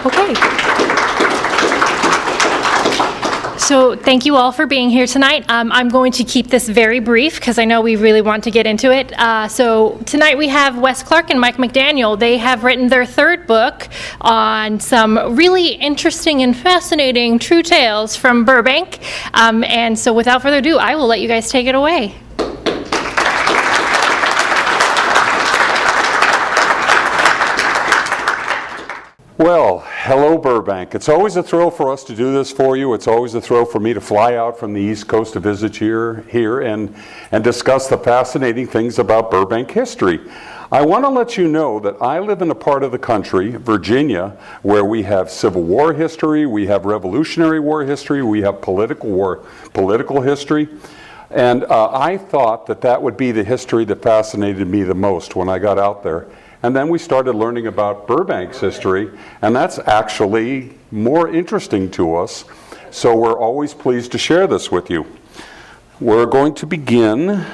Okay. So thank you all for being here tonight. I'm going to keep this very brief because I know we really want to get into it. So tonight we have Wes Clark and Mike McDaniel. They have written their third book on some really interesting and fascinating true tales from Burbank. And so without further ado, I will let you guys take it away. Well, hello Burbank. It's always a thrill for us to do this for you. It's always a thrill for me to fly out from the East Coast to visit you here and discuss the fascinating things about Burbank history. I want to let you know that I live in a part of the country, Virginia, where we have Civil War history, we have Revolutionary War history, we have political history. And I thought that would be the history that fascinated me the most when I got out there. And then we started learning about Burbank's history, and that's actually more interesting to us. So we're always pleased to share this with you. We're going to begin.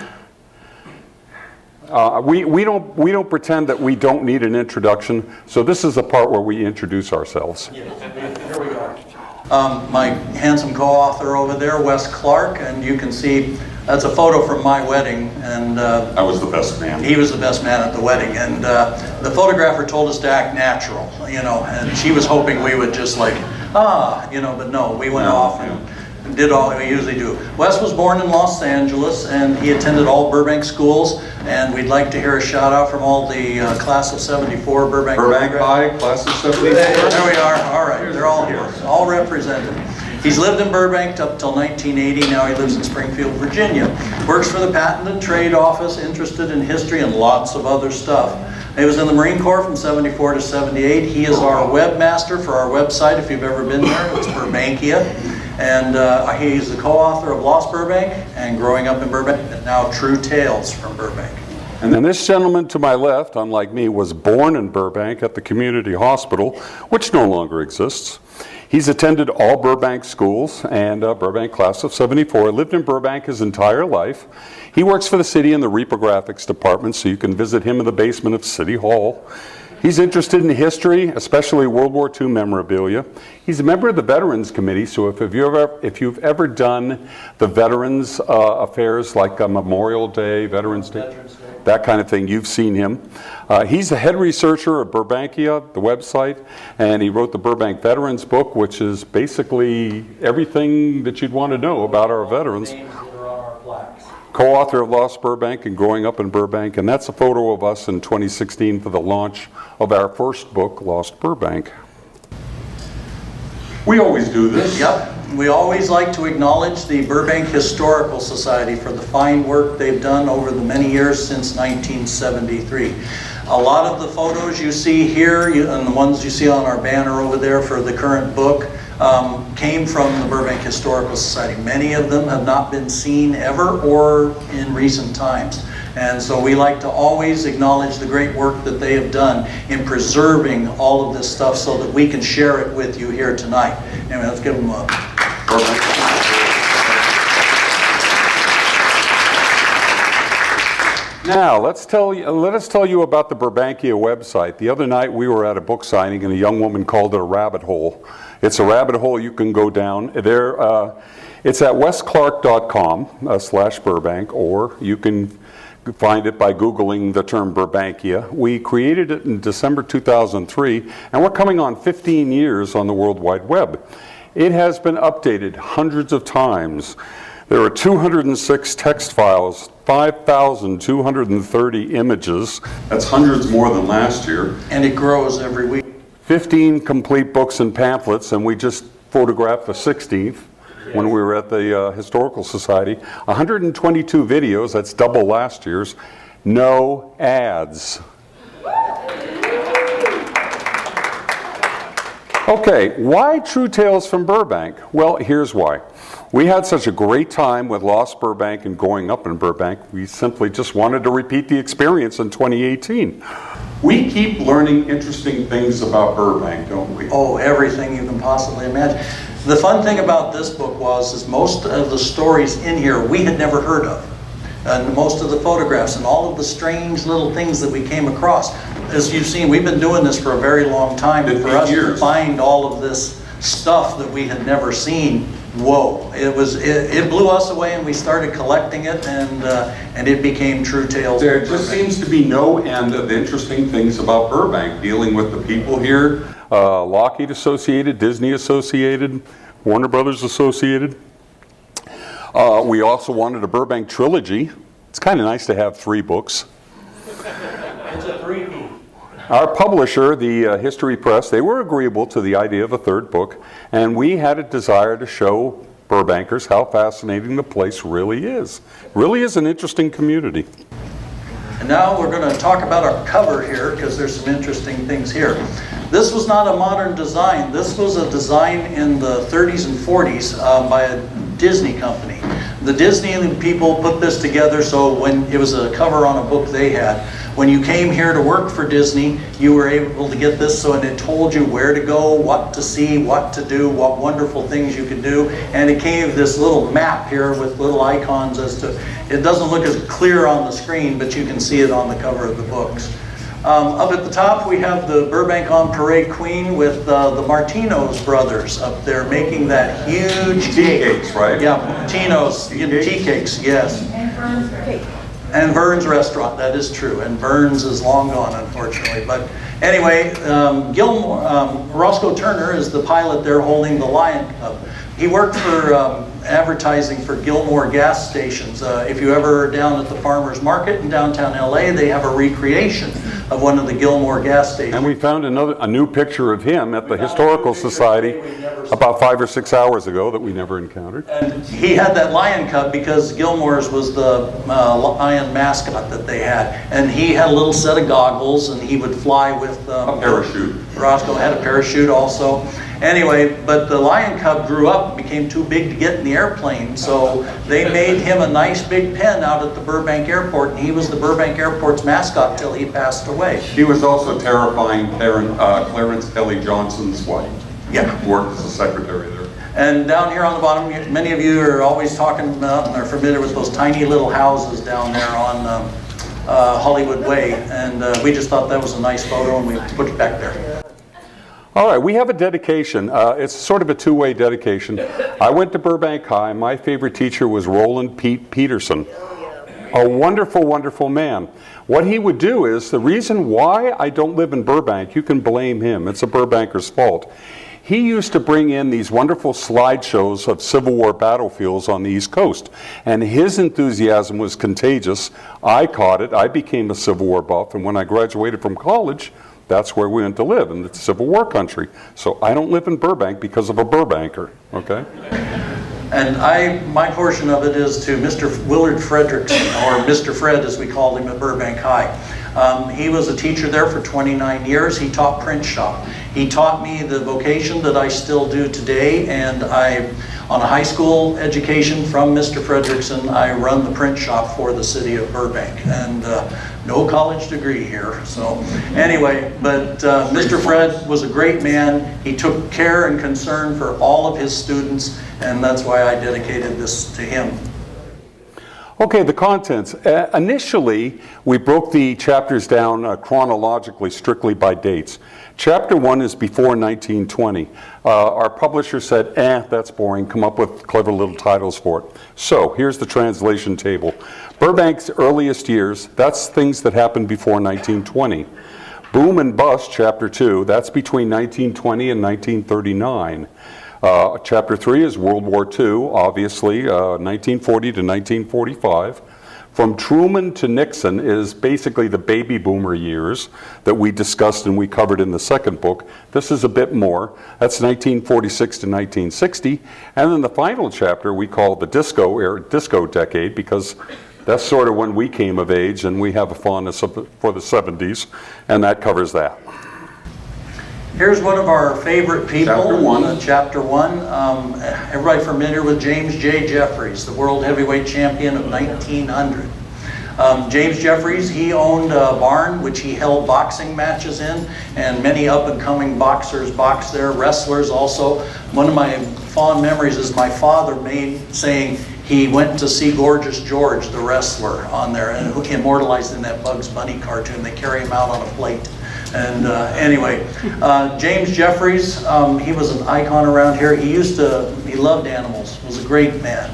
We don't pretend that we don't need an introduction. So this is the part where we introduce ourselves. Yes, here we are. My handsome co-author over there, Wes Clark, and you can see that's a photo from my wedding, and I was the best man. He was the best man at the wedding, and the photographer told us to act natural, and she was hoping we would just but no, we went off and did all we usually do. Wes was born in Los Angeles, and he attended all Burbank schools, and we'd like to hear a shout out from all the class of 74 Burbank High, class of 74. There we are. All right, they're all here, all represented. He's lived in Burbank up till 1980. Now he lives in Springfield, Virginia. Works for the Patent and Trade Office, interested in history and lots of other stuff. He was in the Marine Corps from 74 to 78. He is our webmaster for our website, if you've ever been there. It's Burbankia. And he's the co-author of Lost Burbank and Growing Up in Burbank, and now True Tales from Burbank. And then this gentleman to my left, unlike me, was born in Burbank at the community hospital, which no longer exists. He's attended all Burbank schools and Burbank class of 74, lived in Burbank his entire life. He works for the city in the reprographics department, so you can visit him in the basement of City Hall. He's interested in history, especially World War II memorabilia. He's a member of the Veterans Committee, so if you've ever done the Veterans affairs like Memorial Day, Veterans Day, that kind of thing, you've seen him. He's the head researcher of Burbankia, the website, and he wrote the Burbank Veterans book, which is basically everything that you'd want to know about our veterans. Co-author of Lost Burbank and Growing Up in Burbank, and that's a photo of us in 2016 for the launch of our first book, Lost Burbank. We always do this. Yep. We always like to acknowledge the Burbank Historical Society for the fine work they've done over the many years since 1973. A lot of the photos you see here and the ones you see on our banner over there for the current book came from the Burbank Historical Society. Many of them have not been seen ever or in recent times. And so we like to always acknowledge the great work that they have done in preserving all of this stuff so that we can share it with you here tonight. Anyway, let's give them a Now, let us tell you about the Burbankia website. The other night we were at a book signing and a young woman called it a rabbit hole. It's a rabbit hole you can go down. It's at wesclark.com/Burbank, or you can find it by Googling the term Burbankia. We created it in December 2003, and we're coming on 15 years on the World Wide Web. It has been updated hundreds of times. There are 206 text files, 5,230 images. That's hundreds more than last year. And it grows every week. 15 complete books and pamphlets, and we just photographed the 16th when we were at the Historical Society. 122 videos, that's double last year's. No ads. Okay, why True Tales from Burbank? Well, here's why. We had such a great time with Lost Burbank and Growing Up in Burbank, we simply just wanted to repeat the experience in 2018. We keep learning interesting things about Burbank, don't we? Oh, everything you can possibly imagine. The fun thing about this book is most of the stories in here we had never heard of. and most of the photographs and all of the strange little things that we came across. As you've seen, we've been doing this for a very long time. And for us to find all of this stuff that we had never seen, whoa, it blew us away, and we started collecting it, and it became true tales. There just seems to be no end of interesting things about Burbank, dealing with the people here, Lockheed Associated, Disney Associated, Warner Brothers Associated. We also wanted a Burbank trilogy. It's kind of nice to have 3 books. It's a 3-peat. Our publisher, the History Press, they were agreeable to the idea of a 3rd book, and we had a desire to show Burbankers how fascinating the place really is. Really is an interesting community. And now we're going to talk about our cover here, because there's some interesting things here. This was not a modern design. This was a design in the 30s and 40s by a Disney company. The Disney people put this together, so when it was a cover on a book they had, when you came here to work for Disney, you were able to get this, and it told you where to go, what to see, what to do, what wonderful things you could do, and it gave this little map here with little icons as to, it doesn't look as clear on the screen, but you can see it on the cover of the books. Up at the top we have the Burbank on Parade Queen with the Martino's brothers up there making that huge Tea cakes, right? Yeah, Martino's tea cakes, yes. And Burns Cake. And Vern's restaurant, that is true. And Vern's is long gone, unfortunately. But anyway, Roscoe Turner is the pilot there holding the Lion Cub. He worked for advertising for Gilmore gas stations. If you ever are down at the Farmers Market in downtown LA, they have a recreation of one of the Gilmore gas stations. And we found a new picture of him at the Historical Society about 5 or 6 hours ago that we never encountered. And he had that lion cub because Gilmore's was the lion mascot that they had. And he had a little set of goggles, and he would fly with... a parachute. Roscoe had a parachute also. Anyway, but the lion cub grew up and became too big to get in the airplane, so they made him a nice big pen out at the Burbank Airport, and he was the Burbank Airport's mascot till he passed away. He was also terrifying Clarence Kelly Johnson's wife. Yeah. Worked as a secretary there. And down here on the bottom, many of you are always talking about and are familiar with those tiny little houses down there on Hollywood Way, and we just thought that was a nice photo, and we put it back there. All right, we have a dedication. It's sort of a two-way dedication. I went to Burbank High. My favorite teacher was Roland Peterson. A wonderful, wonderful man. What he would do is, the reason why I don't live in Burbank, you can blame him. It's a Burbanker's fault. He used to bring in these wonderful slideshows of Civil War battlefields on the East Coast. And his enthusiasm was contagious. I caught it. I became a Civil War buff. And when I graduated from college, that's where we went to live, in the Civil War country. So I don't live in Burbank because of a Burbanker, okay? And my portion of it is to Mr. Willard Frederickson, or Mr. Fred as we called him at Burbank High. He was a teacher there for 29 years. He taught print shop. He taught me the vocation that I still do today, and on a high school education from Mr. Frederickson, I run the print shop for the city of Burbank, and no college degree here. So anyway, but Mr. Fred was a great man. He took care and concern for all of his students, and that's why I dedicated this to him. Okay, the contents. Initially, we broke the chapters down chronologically, strictly by dates. Chapter 1 is before 1920. Our publisher said, that's boring, come up with clever little titles for it. So, here's the translation table. Burbank's earliest years, that's things that happened before 1920. Boom and Bust, Chapter 2, that's between 1920 and 1939. Chapter 3 is World War II, obviously, 1940 to 1945. From Truman to Nixon is basically the baby boomer years that we discussed and we covered in the second book. This is a bit more. That's 1946 to 1960. And then the final chapter we call the disco decade, because that's sort of when we came of age, and we have a fondness for the 70s, and that covers that. Here's one of our favorite people. Chapter 1. Chapter 1. Everybody familiar with James J. Jeffries, the world heavyweight champion of 1900. James Jeffries, he owned a barn which he held boxing matches in, and many up-and-coming boxers boxed there, wrestlers also. One of my fond memories is my father saying he went to see Gorgeous George, the wrestler, on there, and who immortalized in that Bugs Bunny cartoon. They carry him out on a plate. And anyway, James Jeffries, he was an icon around here. He loved animals, was a great man.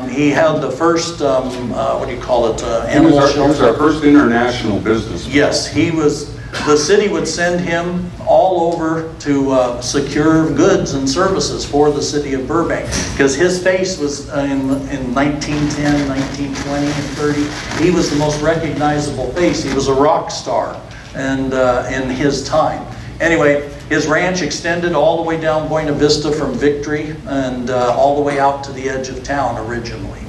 He had the first, what do you call it, animal shelter. He was our first international businessman. Yes, he was. The city would send him all over to secure goods and services for the city of Burbank, because his face was in 1910, 1920, and 30. He was the most recognizable face. He was a rock star, and in his time. Anyway, his ranch extended all the way down Buena Vista from Victory and all the way out to the edge of town originally.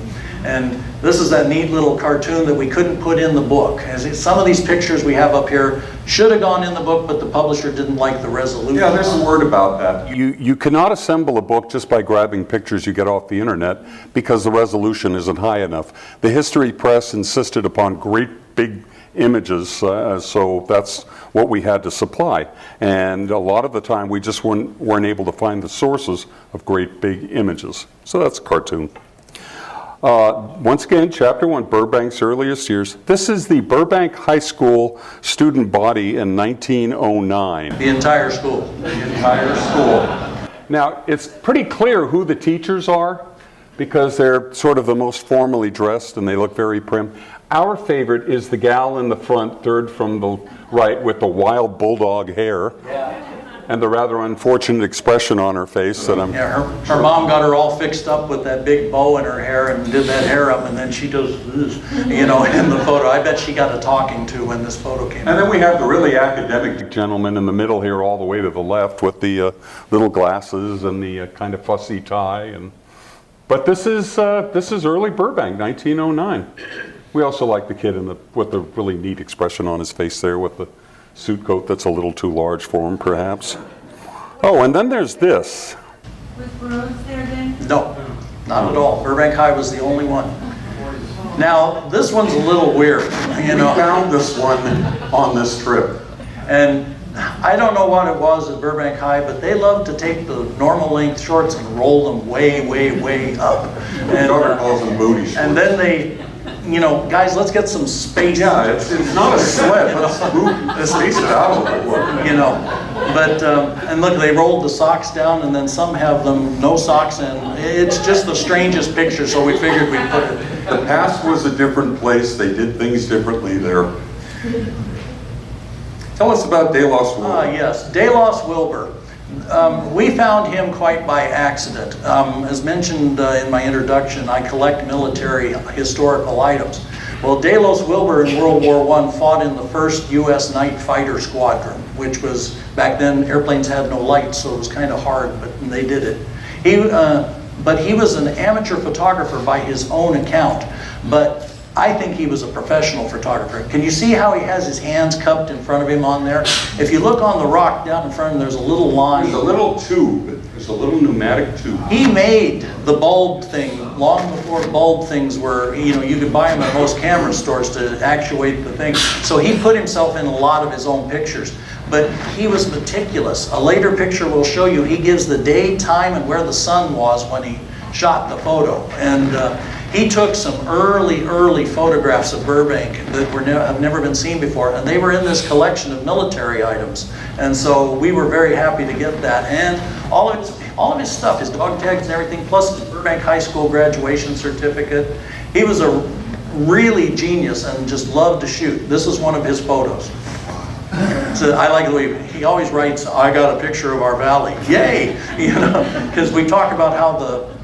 And this is that neat little cartoon that we couldn't put in the book. Some of these pictures we have up here should have gone in the book, but the publisher didn't like the resolution. Yeah, there's a word about that. You cannot assemble a book just by grabbing pictures you get off the internet because the resolution isn't high enough. The History Press insisted upon great big images, so that's what we had to supply. And a lot of the time we just weren't able to find the sources of great big images. So that's a cartoon. Once again, Chapter 1, Burbank's earliest years. This is the Burbank High School student body in 1909. The entire school. The entire school. Now, it's pretty clear who the teachers are because they're sort of the most formally dressed and they look very prim. Our favorite is the gal in the front, third from the right, with the wild bulldog hair. Yeah. And the rather unfortunate expression on her face that I'm... Yeah, her mom got her all fixed up with that big bow in her hair and did that hair up, and then she does this, you know, in the photo. I bet she got a talking to when this photo came out. And then we have the really academic gentleman in the middle here all the way to the left with the little glasses and the kind of fussy tie. But this is early Burbank, 1909. We also like the kid with the really neat expression on his face there with the suit coat that's a little too large for him, perhaps. Oh, and then there's this. Was Rhodes there then? No, not at all. Burbank High was the only one. Now, this one's a little weird. You know, I found this one on this trip. And I don't know what it was at Burbank High, but they loved to take the normal length shorts and roll them way, way, way up. And daughter calls them booty shorts. And then they, you know, guys, let's get some space. Yeah, it's not a slip. Let's space it out a little. You know, but and look, they rolled the socks down, and then some have them no socks, and it's just the strangest picture. So we figured we'd put it. The past was a different place. They did things differently there. Tell us about De Los Wilbur. Yes, De Los Wilbur. We found him quite by accident. As mentioned in my introduction, I collect military historical items. Well, De Los Wilbur in World War I fought in the 1st U.S. Night Fighter Squadron, which was, back then, airplanes had no lights, so it was kind of hard, but they did it. But he was an amateur photographer by his own account, but I think he was a professional photographer. Can you see how he has his hands cupped in front of him on there? If you look on the rock down in front of him, there's a little line. There's a little tube. There's a little pneumatic tube. He made the bulb thing long before bulb things were, you know, you could buy them at most camera stores to actuate the thing. So he put himself in a lot of his own pictures. But he was meticulous. A later picture will show you he gives the day, time, and where the sun was when he shot the photo. And he took some early photographs of Burbank that have never been seen before, and they were in this collection of military items. And so we were very happy to get that. And all of his stuff, his dog tags and everything, plus his Burbank High School graduation certificate. He was a really genius and just loved to shoot. This is one of his photos. So I like the way he always writes, "I got a picture of our valley." Yay! You know, because we talk about how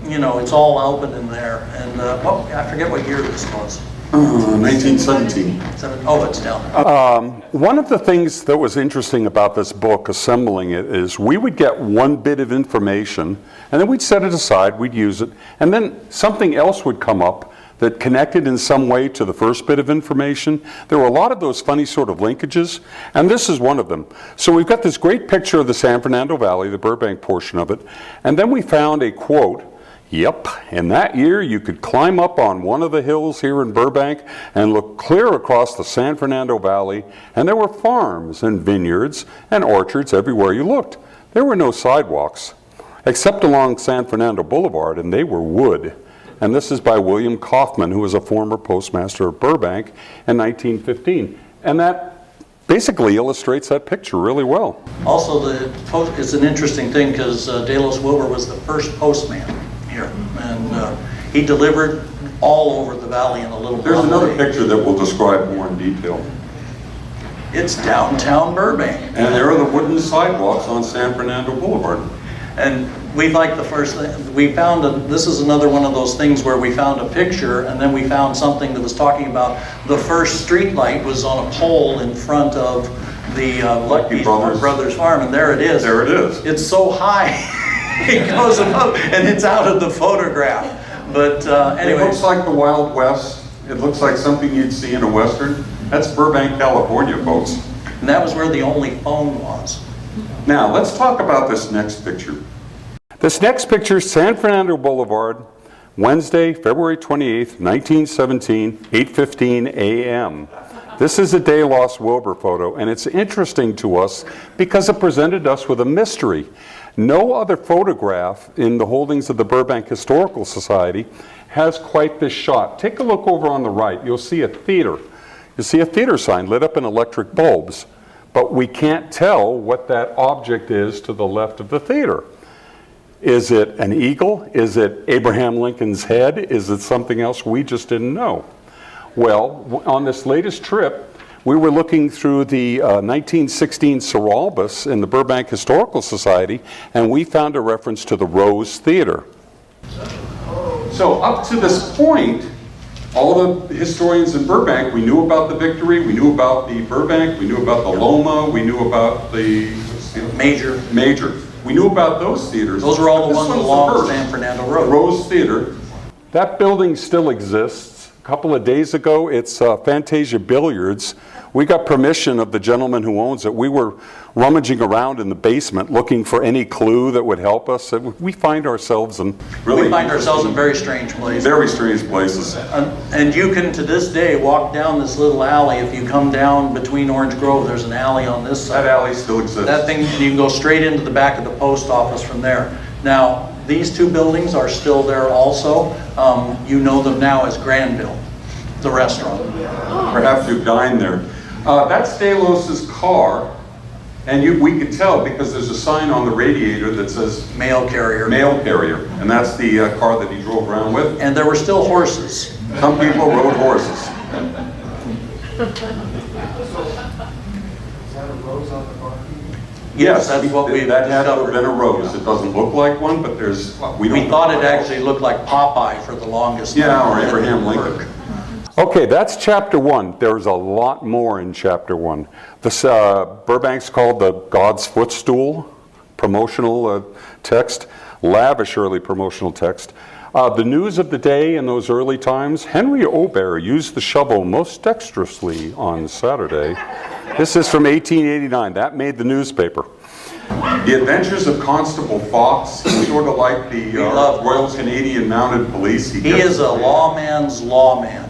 it's all open in there. And I forget what year this was. 1917. Oh, it's down. One of the things that was interesting about this book, assembling it, is we would get one bit of information, and then we'd set it aside, we'd use it, and then something else would come up that connected in some way to the first bit of information. There were a lot of those funny sort of linkages, and this is one of them. So we've got this great picture of the San Fernando Valley, the Burbank portion of it, and then we found a quote. Yep, in that year you could climb up on one of the hills here in Burbank and look clear across the San Fernando Valley, and there were farms and vineyards and orchards everywhere you looked. There were no sidewalks, except along San Fernando Boulevard, and they were wood. and this is by William Kaufman, who was a former postmaster of Burbank in 1915. And that basically illustrates that picture really well. Also, it's an interesting thing because De Los Wilbur was the first postman here, and he delivered all over the valley in a little There's another way. picture that we'll describe more in detail. It's downtown Burbank. And there are the wooden sidewalks on San Fernando Boulevard. And we like the first thing, we found, this is another one of those things where we found a picture and then we found something that was talking about the first street light was on a pole in front of the Lucky Brothers Farm, and there it is. There it is. It's so high, it goes above, and it's out of the photograph. But anyway. It looks like the Wild West. It looks like something you'd see in a Western. That's Burbank, California, folks. And that was where the only phone was. Now, let's talk about this next picture. This next picture is San Fernando Boulevard, Wednesday, February 28th, 1917, 8:15 a.m. This is a De Los Wilbur photo, and it's interesting to us because it presented us with a mystery. No other photograph in the holdings of the Burbank Historical Society has quite this shot. Take a look over on the right. You'll see a theater. You see a theater sign lit up in electric bulbs, but we can't tell what that object is to the left of the theater. Is it an eagle? Is it Abraham Lincoln's head? Is it something else we just didn't know? Well, on this latest trip, we were looking through the 1916 Sir Albus in the Burbank Historical Society, and we found a reference to the Rose Theater. So up to this point, all the historians in Burbank, we knew about the Victory, we knew about the Burbank, we knew about the Loma, we knew about the Major. We knew about those theaters. Those were all the This ones one's along first. San Fernando Road. Rose Theater. That building still exists. A couple of days ago, it's Fantasia Billiards. We got permission of the gentleman who owns it. We were rummaging around in the basement looking for any clue that would help us. We find ourselves in really We find ourselves in very strange places. very strange places. And you can, to this day, walk down this little alley. If you come down between Orange Grove, there's an alley on this side. That alley still exists. That thing, you can go straight into the back of the post office from there. Now, these two buildings are still there also. You know them now as Granville, the restaurant. Perhaps you've dined there. That's De Los's car, and we could tell because there's a sign on the radiator that says Mail carrier. mail carrier, and that's the car that he drove around with. And there were still horses. Some people rode horses. Is that a rose on the parking? Yes, that's what we that had to have discovered. been a rose. It doesn't look like one, but there's We don't thought know. it actually looked like Popeye for the longest time. Yeah, or Abraham Lincoln. Okay, that's chapter 1. There's a lot more in chapter 1. This Burbank's called the God's Footstool, promotional text, lavish early promotional text. The news of the day in those early times, Henry Elm used the shovel most dexterously on Saturday. This is from 1889. That made the newspaper. The Adventures of Constable Fox. He's sort of like the Royal Canadian Mounted Police. He is a lawman's lawman.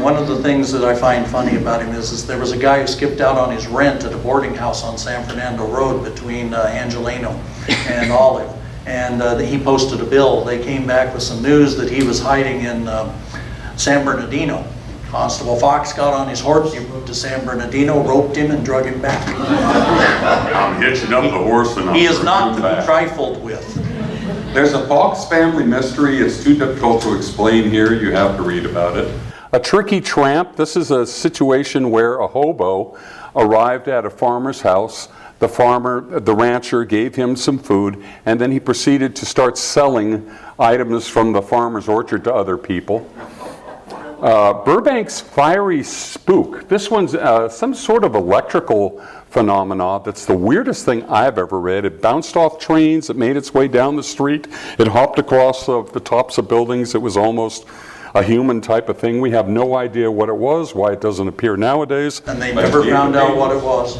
One of the things that I find funny about him is there was a guy who skipped out on his rent at a boarding house on San Fernando Road between Angelino and Olive. And he posted a bill. They came back with some news that he was hiding in San Bernardino. Constable Fox got on his horse, he rode to San Bernardino, roped him, and drug him back. I'm hitching up the horse and I'm He is not to back. be trifled with. There's a Fox family mystery. It's too difficult to explain here. You have to read about it. A tricky tramp. This is a situation where a hobo arrived at a farmer's house. The rancher gave him some food, and then he proceeded to start selling items from the farmer's orchard to other people. Burbank's fiery spook. This one's some sort of electrical phenomena that's the weirdest thing I've ever read. It bounced off trains, it made its way down the street, it hopped across the tops of buildings. It was almost a human type of thing. We have no idea what it was, why it doesn't appear nowadays. And they never found out what it was.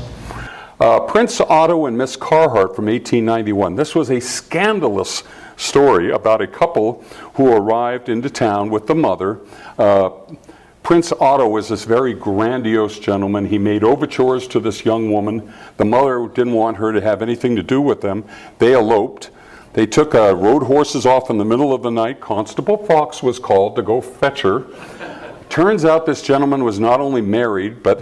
Prince Otto and Miss Carhart from 1891. This was a scandalous story about a couple who arrived into town with the mother. Prince Otto was this very grandiose gentleman. He made overtures to this young woman. The mother didn't want her to have anything to do with them. They eloped. They took rode horses off in the middle of the night. Constable Fox was called to go fetch her. Turns out this gentleman was not only married, but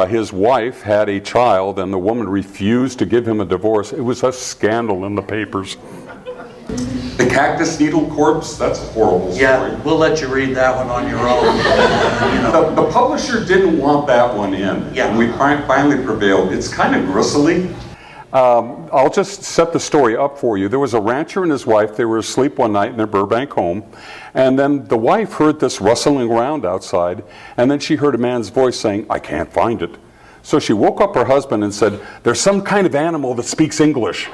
his wife had a child, and the woman refused to give him a divorce. It was a scandal in the papers. The cactus needle corpse, that's a horrible story. Yeah, we'll let you read that one on your own. You know. The publisher didn't want that one in. Yeah. And we finally prevailed. It's kind of gristly. I'll just set the story up for you. There was a rancher and his wife. They were asleep one night in their Burbank home. And then the wife heard this rustling around outside. And then she heard a man's voice saying, "I can't find it." So she woke up her husband and said, "There's some kind of animal that speaks English.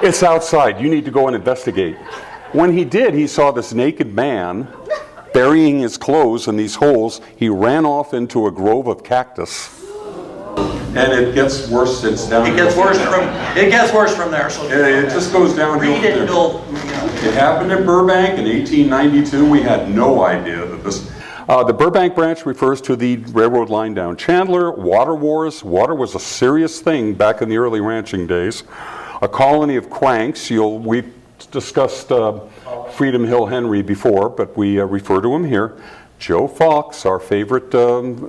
It's outside. You need to go and investigate." When he did, he saw this naked man burying his clothes in these holes. He ran off into a grove of cactus. And it gets worse. It gets worse from there. So it just goes downhill. Read it, Bill. It happened in Burbank in 1892. We had no idea that this. The Burbank branch refers to the railroad line down Chandler. Water wars. Water was a serious thing back in the early ranching days. A colony of cranks. We've discussed Freedom Hill Henry before, but we refer to him here. Joe Fox, our favorite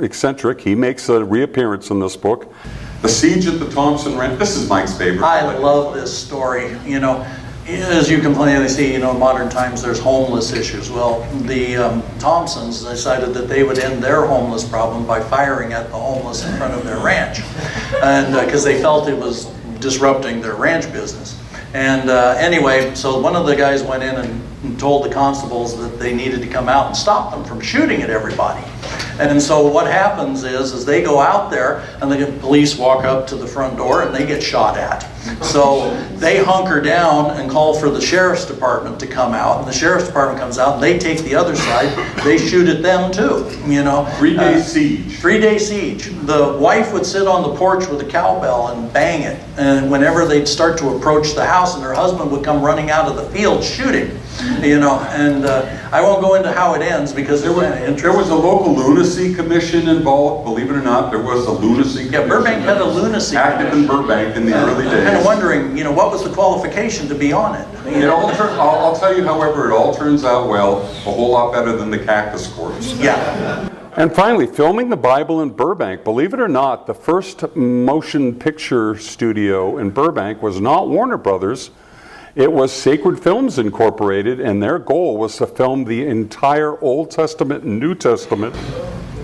eccentric, he makes a reappearance in this book. The siege at the Thompson Ranch. This is Mike's favorite. I love this story. You know, as you can plainly see, you know, in modern times there's homeless issues. Well, the Thompsons decided that they would end their homeless problem by firing at the homeless in front of their ranch, and because they felt it was disrupting their ranch business. And anyway, so one of the guys went in and told the constables that they needed to come out and stop them from shooting at everybody. And so what happens is they go out there and the police walk up to the front door and they get shot at. So they hunker down and call for the sheriff's department to come out, and the sheriff's department comes out and they take the other side. They shoot at them too, you know. 3-day siege. 3-day siege. The wife would sit on the porch with a cowbell and bang it, and whenever they'd start to approach the house, and her husband would come running out of the field shooting, you know. And I won't go into how it ends because there was a local lunacy commission involved. Believe it or not, there was a lunacy commission. Yeah, Burbank had a lunacy active in Burbank in the early days. I'm kind of wondering, you know, what was the qualification to be on it? I'll tell you, however, it all turns out well, a whole lot better than the cactus corpse. Yeah. And finally, filming the Bible in Burbank. Believe it or not, the first motion picture studio in Burbank was not Warner Brothers. It was Sacred Films Incorporated, and their goal was to film the entire Old Testament and New Testament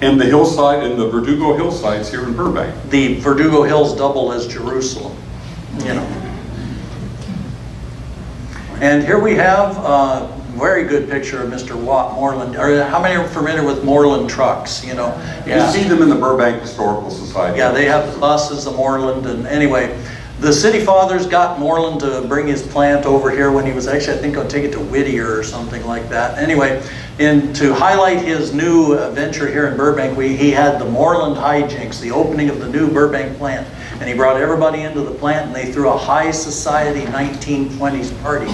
in the hillside, in the Verdugo hillsides here in Burbank. The Verdugo Hills double as Jerusalem, you know. And here we have a very good picture of Mr. Watt Moreland. How many are familiar with Moreland trucks, you know? Yeah. You see them in the Burbank Historical Society. Yeah, they have the buses, the Moreland, and anyway, the city fathers got Moreland to bring his plant over here when he was actually, I think, going to take it to Whittier or something like that. Anyway, to highlight his new venture here in Burbank, he had the Moreland hijinks, the opening of the new Burbank plant. And he brought everybody into the plant, and they threw a high society 1920s party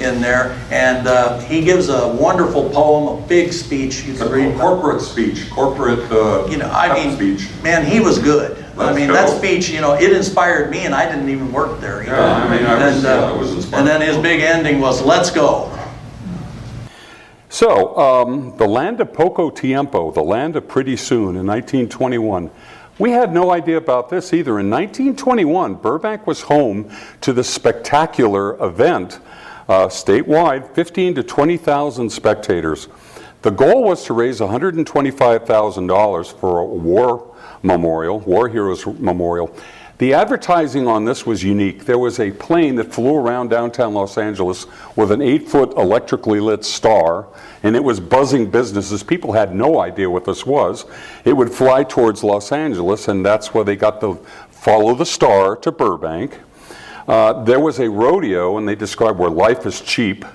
in there. And he gives a wonderful poem, a big speech. You can read corporate speech, you know, I mean, speech. Man, he was good. That speech, you know, it inspired me, and I didn't even work there. You know? I mean, I was inspired. And then his big ending was, "Let's go." So, the land of Poco Tiempo, the land of pretty soon, in 1921. We had no idea about this either. In 1921, Burbank was home to the spectacular event, statewide, 15 to 20,000 spectators. The goal was to raise $125,000 for a war heroes memorial. The advertising on this was unique. There was a plane that flew around downtown Los Angeles with an 8-foot electrically lit star, and it was buzzing businesses. People had no idea what this was. It would fly towards Los Angeles, and that's where they got to follow the star to Burbank. There was a rodeo, and they described where life is cheap.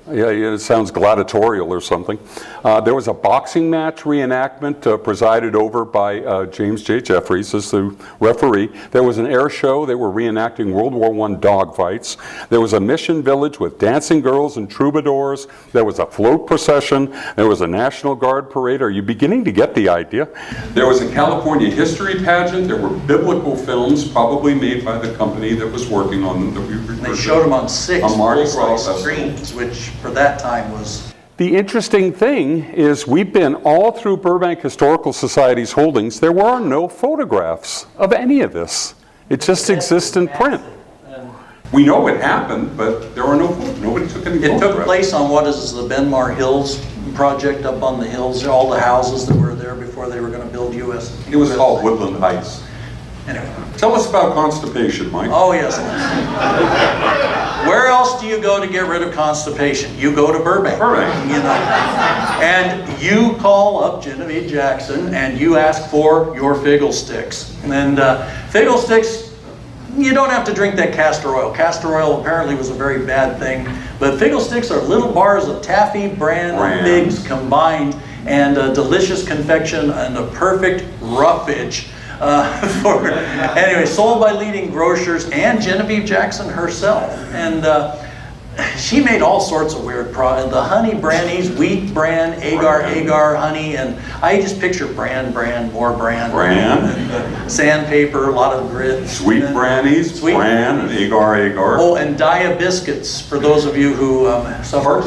Yeah, it sounds gladiatorial or something. There was a boxing match reenactment presided over by James J. Jeffries as the referee. There was an air show. They were reenacting World War I dogfights. There was a mission village with dancing girls and troubadours. There was a float procession. There was a National Guard parade. Are you beginning to get the idea? There was a California history pageant. There were biblical films, probably made by the company that was working on them. That we They showed them on 6 Mardi Gras full-size screens, which for that time was... The interesting thing is we've been all through Burbank Historical Society's holdings. There were no photographs of any of this. It just exists in print. We know it happened, but there are no photographs. Nobody took any photographs. It took place on what is the Benmar Hills project up on the hills, all the houses that were there before they were going to build U.S. It was called Woodland Heights. Anyway. Tell us about constipation, Mike. Oh, yes. Where else do you go to get rid of constipation? You go to Burbank. Burbank. You know. And you call up Genevieve Jackson and you ask for your figgle sticks. And figgle sticks, you don't have to drink that castor oil. Castor oil apparently was a very bad thing. But figgle sticks are little bars of taffy, bran, figs combined, and a delicious confection and a perfect roughage. Anyway, sold by leading grocers and Genevieve Jackson herself. And she made all sorts of weird products. The honey brandies, wheat bran, agar honey, and I just picture bran, more bran. And sandpaper, a lot of grit. Sweet brandies, bran, and agar. Oh, and Dia biscuits, for those of you who suffer.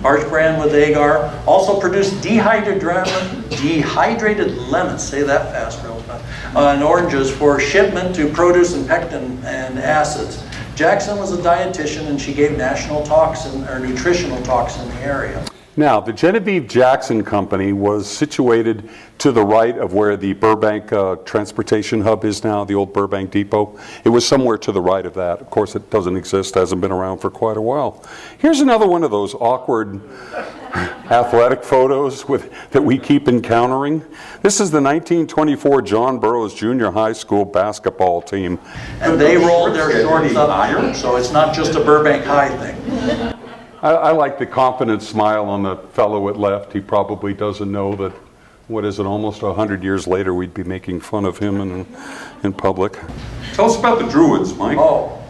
Parched bran with agar. Also produced dehydrated lemons, say that fast real fast, and oranges for shipment to produce and pectin and acids. Jackson was a dietitian and she gave national talks or nutritional talks in the area. Now, the Genevieve Jackson Company was situated to the right of where the Burbank transportation hub is now, the old Burbank Depot. It was somewhere to the right of that. Of course, it doesn't exist, hasn't been around for quite a while. Here's another one of those awkward athletic photos that we keep encountering. This is the 1924 John Burroughs Junior High School basketball team. And they rolled their shorts up, so it's not just a Burbank High thing. I like the confident smile on the fellow at left. He probably doesn't know that, almost 100 years later, we'd be making fun of him in public. Tell us about the Druids, Mike. Oh,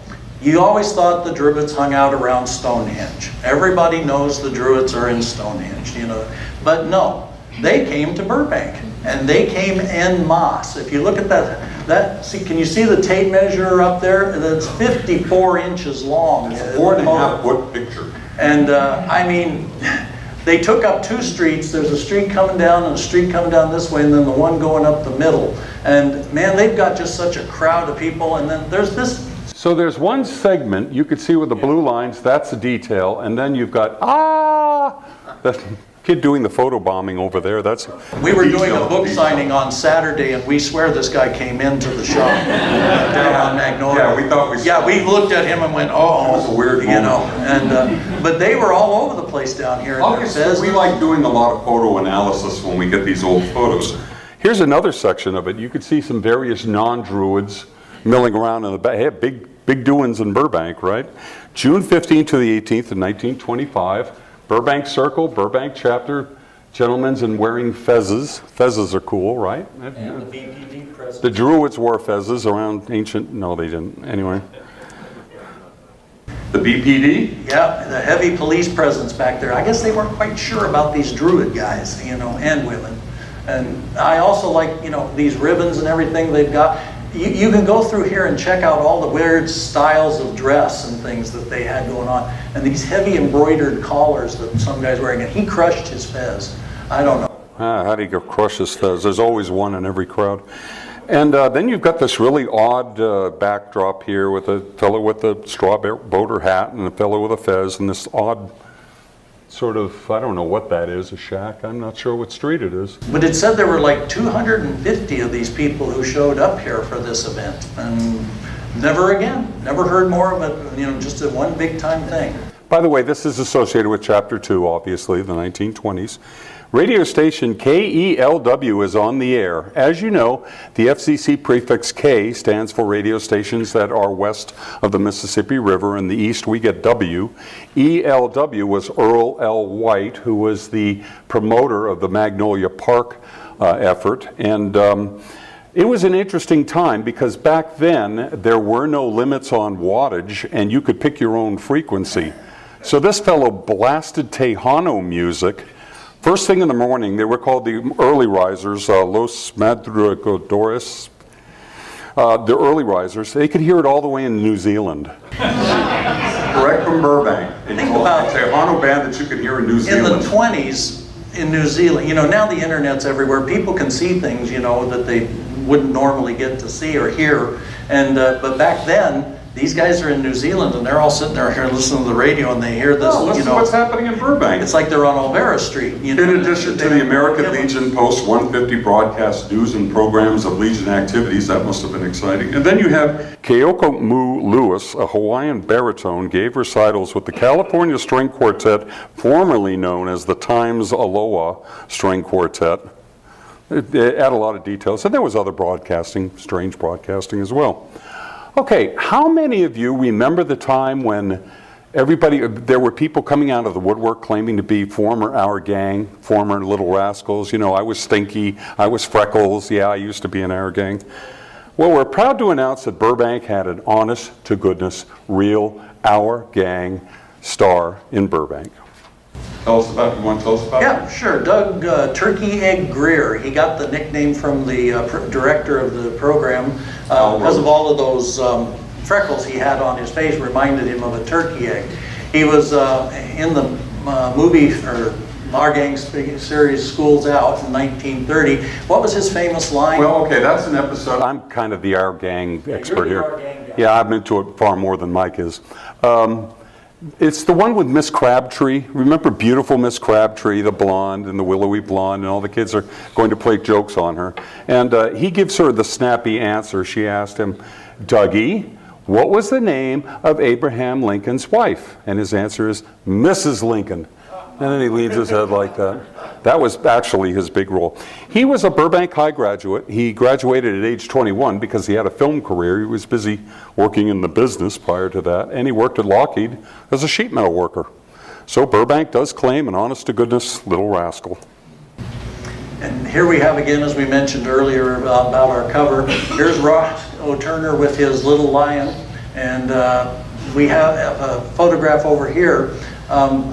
you always thought the Druids hung out around Stonehenge. Everybody knows the Druids are in Stonehenge, you know. But no, they came to Burbank, and they came en masse. If you look at can you see the tape measure up there? That's 54 inches long. It's a 4.5 foot picture. And I mean, they took up 2 streets. There's a street coming down and a street coming down this way, and then the one going up the middle. And man, they've got just such a crowd of people. And then there's this. So there's one segment you could see with the blue lines. That's a detail, and then you've got the kid doing the photo bombing over there. We were doing a book signing on Saturday, and we swear this guy came into the shop down on Magnolia. Yeah, we thought we. Yeah, we looked at him and went, "Oh, that was a weird you know." And but they were all over the place down here. Obviously, we like doing a lot of photo analysis when we get these old photos. Here's another section of it. You could see some various non-Druids milling around in the back. Hey, big doings in Burbank, right? June 15th to the 18th of 1925. Burbank Circle, Burbank Chapter, gentlemen's and wearing fezzes. Fezzes are cool, right? And the BPD president. The Druids wore fezzes around ancient, no they didn't, anyway. The BPD? Yeah, the heavy police presence back there. I guess they weren't quite sure about these Druid guys, you know, and women. And I also like, you know, these ribbons and everything they've got. You can go through here and check out all the weird styles of dress and things that they had going on. And these heavy embroidered collars that some guy's wearing. And he crushed his fez. I don't know. How do you crush his fez? There's always one in every crowd. And then you've got this really odd backdrop here with a fellow with a straw boater hat and a fellow with a fez and this odd sort of, I don't know what that is, a shack. I'm not sure what street it is. But it said there were like 250 of these people who showed up here for this event. And never heard more of it, you know, just a one big time thing. By the way, this is associated with Chapter 2, obviously, the 1920s. Radio station KELW is on the air. As you know, the FCC prefix K stands for radio stations that are west of the Mississippi River. In the east, we get W. ELW was Earl L. White, who was the promoter of the Magnolia Park effort. And it was an interesting time because back then, there were no limits on wattage, and you could pick your own frequency. So this fellow blasted Tejano music. First thing in the morning, they were called the early risers, Los Madrugadores. The early risers, they could hear it all the way in New Zealand. Correct from Burbank. Think about a Tejano band that you could hear in New in Zealand. the 20s in New Zealand. Now the internet's everywhere. People can see things, that they wouldn't normally get to see or hear. And but back then, these guys are in New Zealand and they're all sitting there here listening to the radio and they hear this, Listen to what's happening in Burbank. It's like they're on Olvera Street. In addition to the American Legion Post 150 broadcast news and programs of Legion activities, that must have been exciting. And then you have KOCO Mu Lewis, a Hawaiian baritone, gave recitals with the California String Quartet, formerly known as the Times Aloha String Quartet. It had a lot of details. And there was other broadcasting, strange broadcasting as well. Okay, how many of you remember the time when there were people coming out of the woodwork claiming to be former Our Gang, former Little Rascals? I was Stinky, I was Freckles, yeah, I used to be in Our Gang. Well, we're proud to announce that Burbank had an honest-to-goodness, real Our Gang star in Burbank. you want to tell us about it? Yeah, sure. Doug Turkey Egg Greer. He got the nickname from the director of the program because of all of those freckles he had on his face reminded him of a turkey egg. He was in the movie, or Our Gang series School's Out in 1930. What was his famous line? Well, okay, that's an episode. I'm kind of the Our Gang expert the here. Our Gang guy. Yeah, I'm into it far more than Mike is. It's the one with Miss Crabtree. Remember beautiful Miss Crabtree, the blonde and the willowy blonde, and all the kids are going to play jokes on her. And he gives her the snappy answer. She asked him, Dougie, what was the name of Abraham Lincoln's wife? And his answer is Mrs. Lincoln. And then he leans his head like that. That was actually his big role. He was a Burbank High graduate. He graduated at age 21 because he had a film career. He was busy working in the business prior to that, and he worked at Lockheed as a sheet metal worker. So Burbank does claim an honest-to-goodness little rascal. And here we have again, as we mentioned earlier about our cover, here's Roscoe Turner with his little lion, and we have a photograph over here.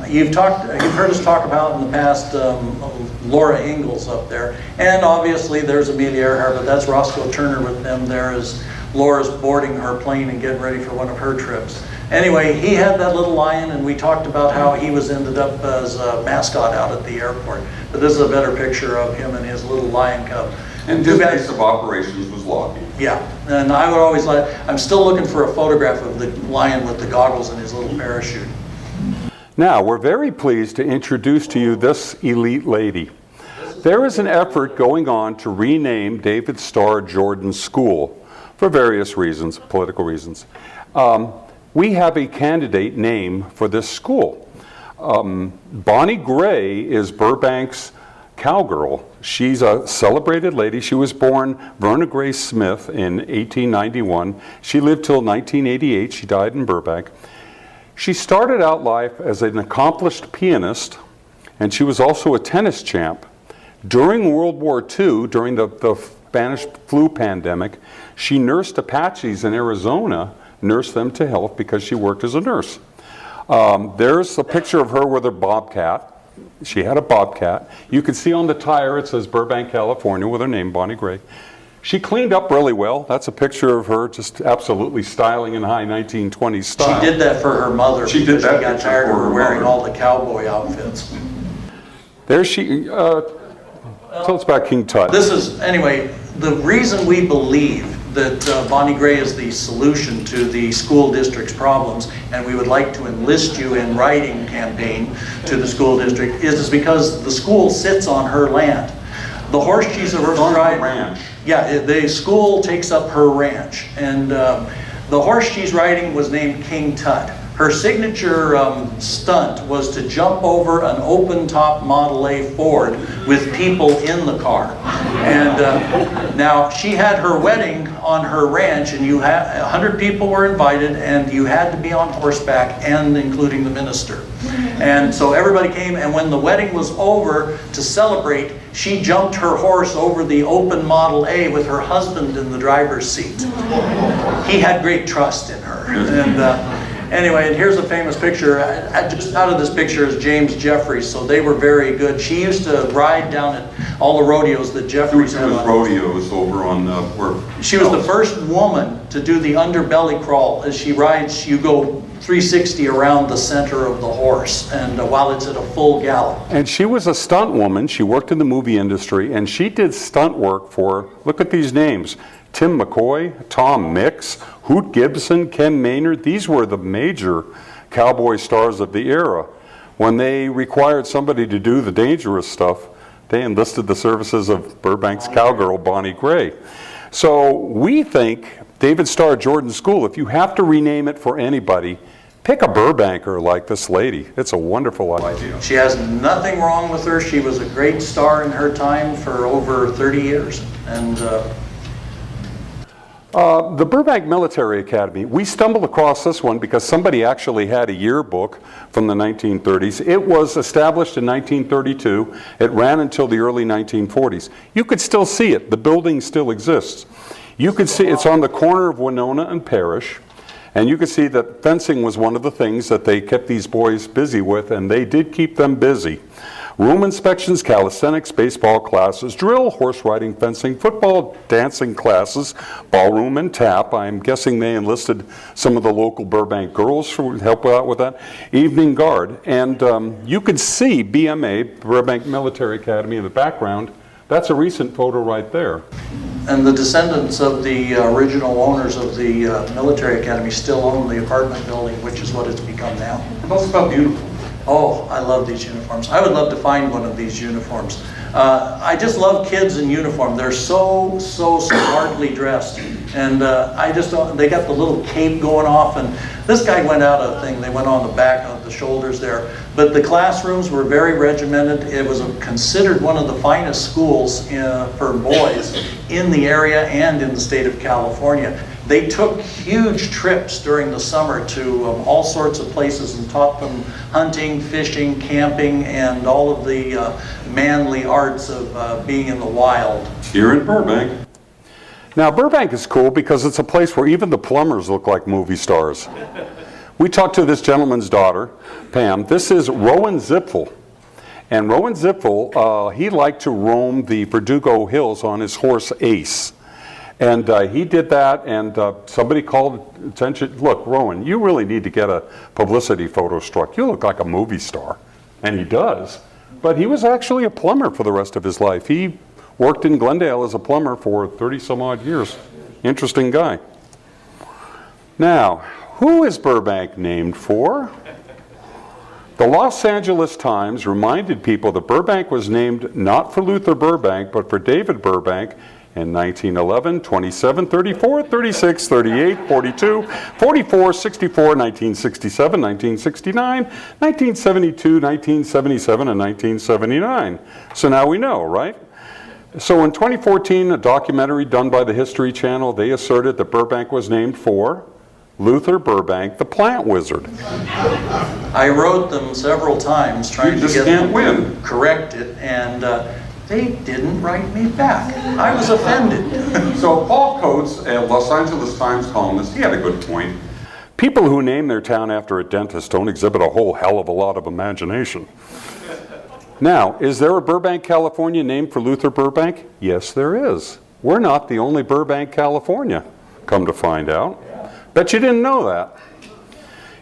You've heard us talk about in the past Laura Ingalls up there, and obviously there's Amelia Earhart, but that's Roscoe Turner with them there as Laura's boarding her plane and getting ready for one of her trips. Anyway, he had that little lion, and we talked about how he ended up as a mascot out at the airport. But this is a better picture of him and his little lion cub. And his base of operations was Lockheed. Yeah, and I would always I'm still looking for a photograph of the lion with the goggles and his little parachute. Now, we're very pleased to introduce to you this elite lady. There is an effort going on to rename David Starr Jordan School for various reasons, political reasons. We have a candidate name for this school. Bonnie Gray is Burbank's cowgirl. She's a celebrated lady. She was born Verna Gray Smith in 1891. She lived till 1988. She died in Burbank. She started out life as an accomplished pianist, and she was also a tennis champ. During World War II, during the Spanish flu pandemic, she nursed Apaches in Arizona, nursed them to health because she worked as a nurse. There's a picture of her with her bobcat. She had a bobcat. You can see on the tire it says Burbank, California, with her name, Bonnie Gray. She cleaned up really well. That's a picture of her just absolutely styling in high 1920s style. She did that for her mother. She did that She got tired of her wearing all the cowboy outfits. There she, tell us about King Tut. This is, anyway, the reason we believe that Bonnie Gray is the solution to the school district's problems, and we would like to enlist you in writing campaign to the school district, is because the school sits on her land. The horse she's riding, ranch. Yeah, the school takes up her ranch, and the horse she's riding was named King Tut. Her signature stunt was to jump over an open-top Model A Ford with people in the car. And now she had her wedding on her ranch, and 100 people were invited, and you had to be on horseback, and including the minister. And so everybody came, and when the wedding was over, to celebrate, she jumped her horse over the open Model A with her husband in the driver's seat. He had great trust in her. And anyway, and here's a famous picture. Just out of this picture is James Jeffries, so they were very good. She used to ride down at all the rodeos that Jeffries had on. Rodeos over on where... She was the first woman to do the underbelly crawl. As she rides, you go 360 around the center of the horse, and while it's at a full gallop. And she was a stunt woman. She worked in the movie industry, and she did stunt work for, look at these names, Tim McCoy, Tom Mix, Hoot Gibson, Ken Maynard. These were the major cowboy stars of the era. When they required somebody to do the dangerous stuff, they enlisted the services of Burbank's cowgirl, Bonnie Gray. So we think David Starr Jordan School, if you have to rename it for anybody, pick a Burbanker like this lady. It's a wonderful idea. She has nothing wrong with her. She was a great star in her time for over 30 years. And the Burbank Military Academy, we stumbled across this one because somebody actually had a yearbook from the 1930s. It was established in 1932. It ran until the early 1940s. You could still see it. The building still exists. You could see it's on the corner of Winona and Parrish, and you could see that fencing was one of the things that they kept these boys busy with, and they did keep them busy. Room inspections, calisthenics, baseball classes, drill, horse riding, fencing, football, dancing classes, ballroom and tap. I'm guessing they enlisted some of the local Burbank girls to help out with that. Evening guard. And you could see BMA, Burbank Military Academy, in the background. That's a recent photo right there. And the descendants of the original owners of the military academy still own the apartment building, which is what it's become now. Tell us about the uniform. Oh, I love these uniforms. I would love to find one of these uniforms. I just love kids in uniform. They're so smartly dressed. And I just don't, they got the little cape going off, and this guy went out a thing. They went on the back of the shoulders there. But the classrooms were very regimented. It was considered one of the finest schools for boys in the area and in the state of California. They took huge trips during the summer to all sorts of places and taught them hunting, fishing, camping, and all of the manly arts of being in the wild. Here in Burbank. Now, Burbank is cool because it's a place where even the plumbers look like movie stars. We talked to this gentleman's daughter, Pam. This is Roe and Zip Ville. And Roe and Zip Ville, he liked to roam the Verdugo Hills on his horse Ace. And he did that, and somebody called attention. Look, Rowan, you really need to get a publicity photo struck. You look like a movie star. And he does. But he was actually a plumber for the rest of his life. He worked in Glendale as a plumber for 30 some odd years. Interesting guy. Now, who is Burbank named for? The Los Angeles Times reminded people that Burbank was named not for Luther Burbank, but for David Burbank in 1911, 27, 34, 36, 38, 42, 44, 64, 1967, 1969, 1972, 1977, and 1979. So now we know, right? So in 2014, a documentary done by the History Channel, they asserted that Burbank was named for Luther Burbank, the plant wizard. I wrote them several times trying to get them win. corrected, and they didn't write me back. I was offended. So Paul Coates, a Los Angeles Times columnist, he had a good point. People who name their town after a dentist don't exhibit a whole hell of a lot of imagination. Now, is there a Burbank, California named for Luther Burbank? Yes, there is. We're not the only Burbank, California, come to find out. Bet you didn't know that.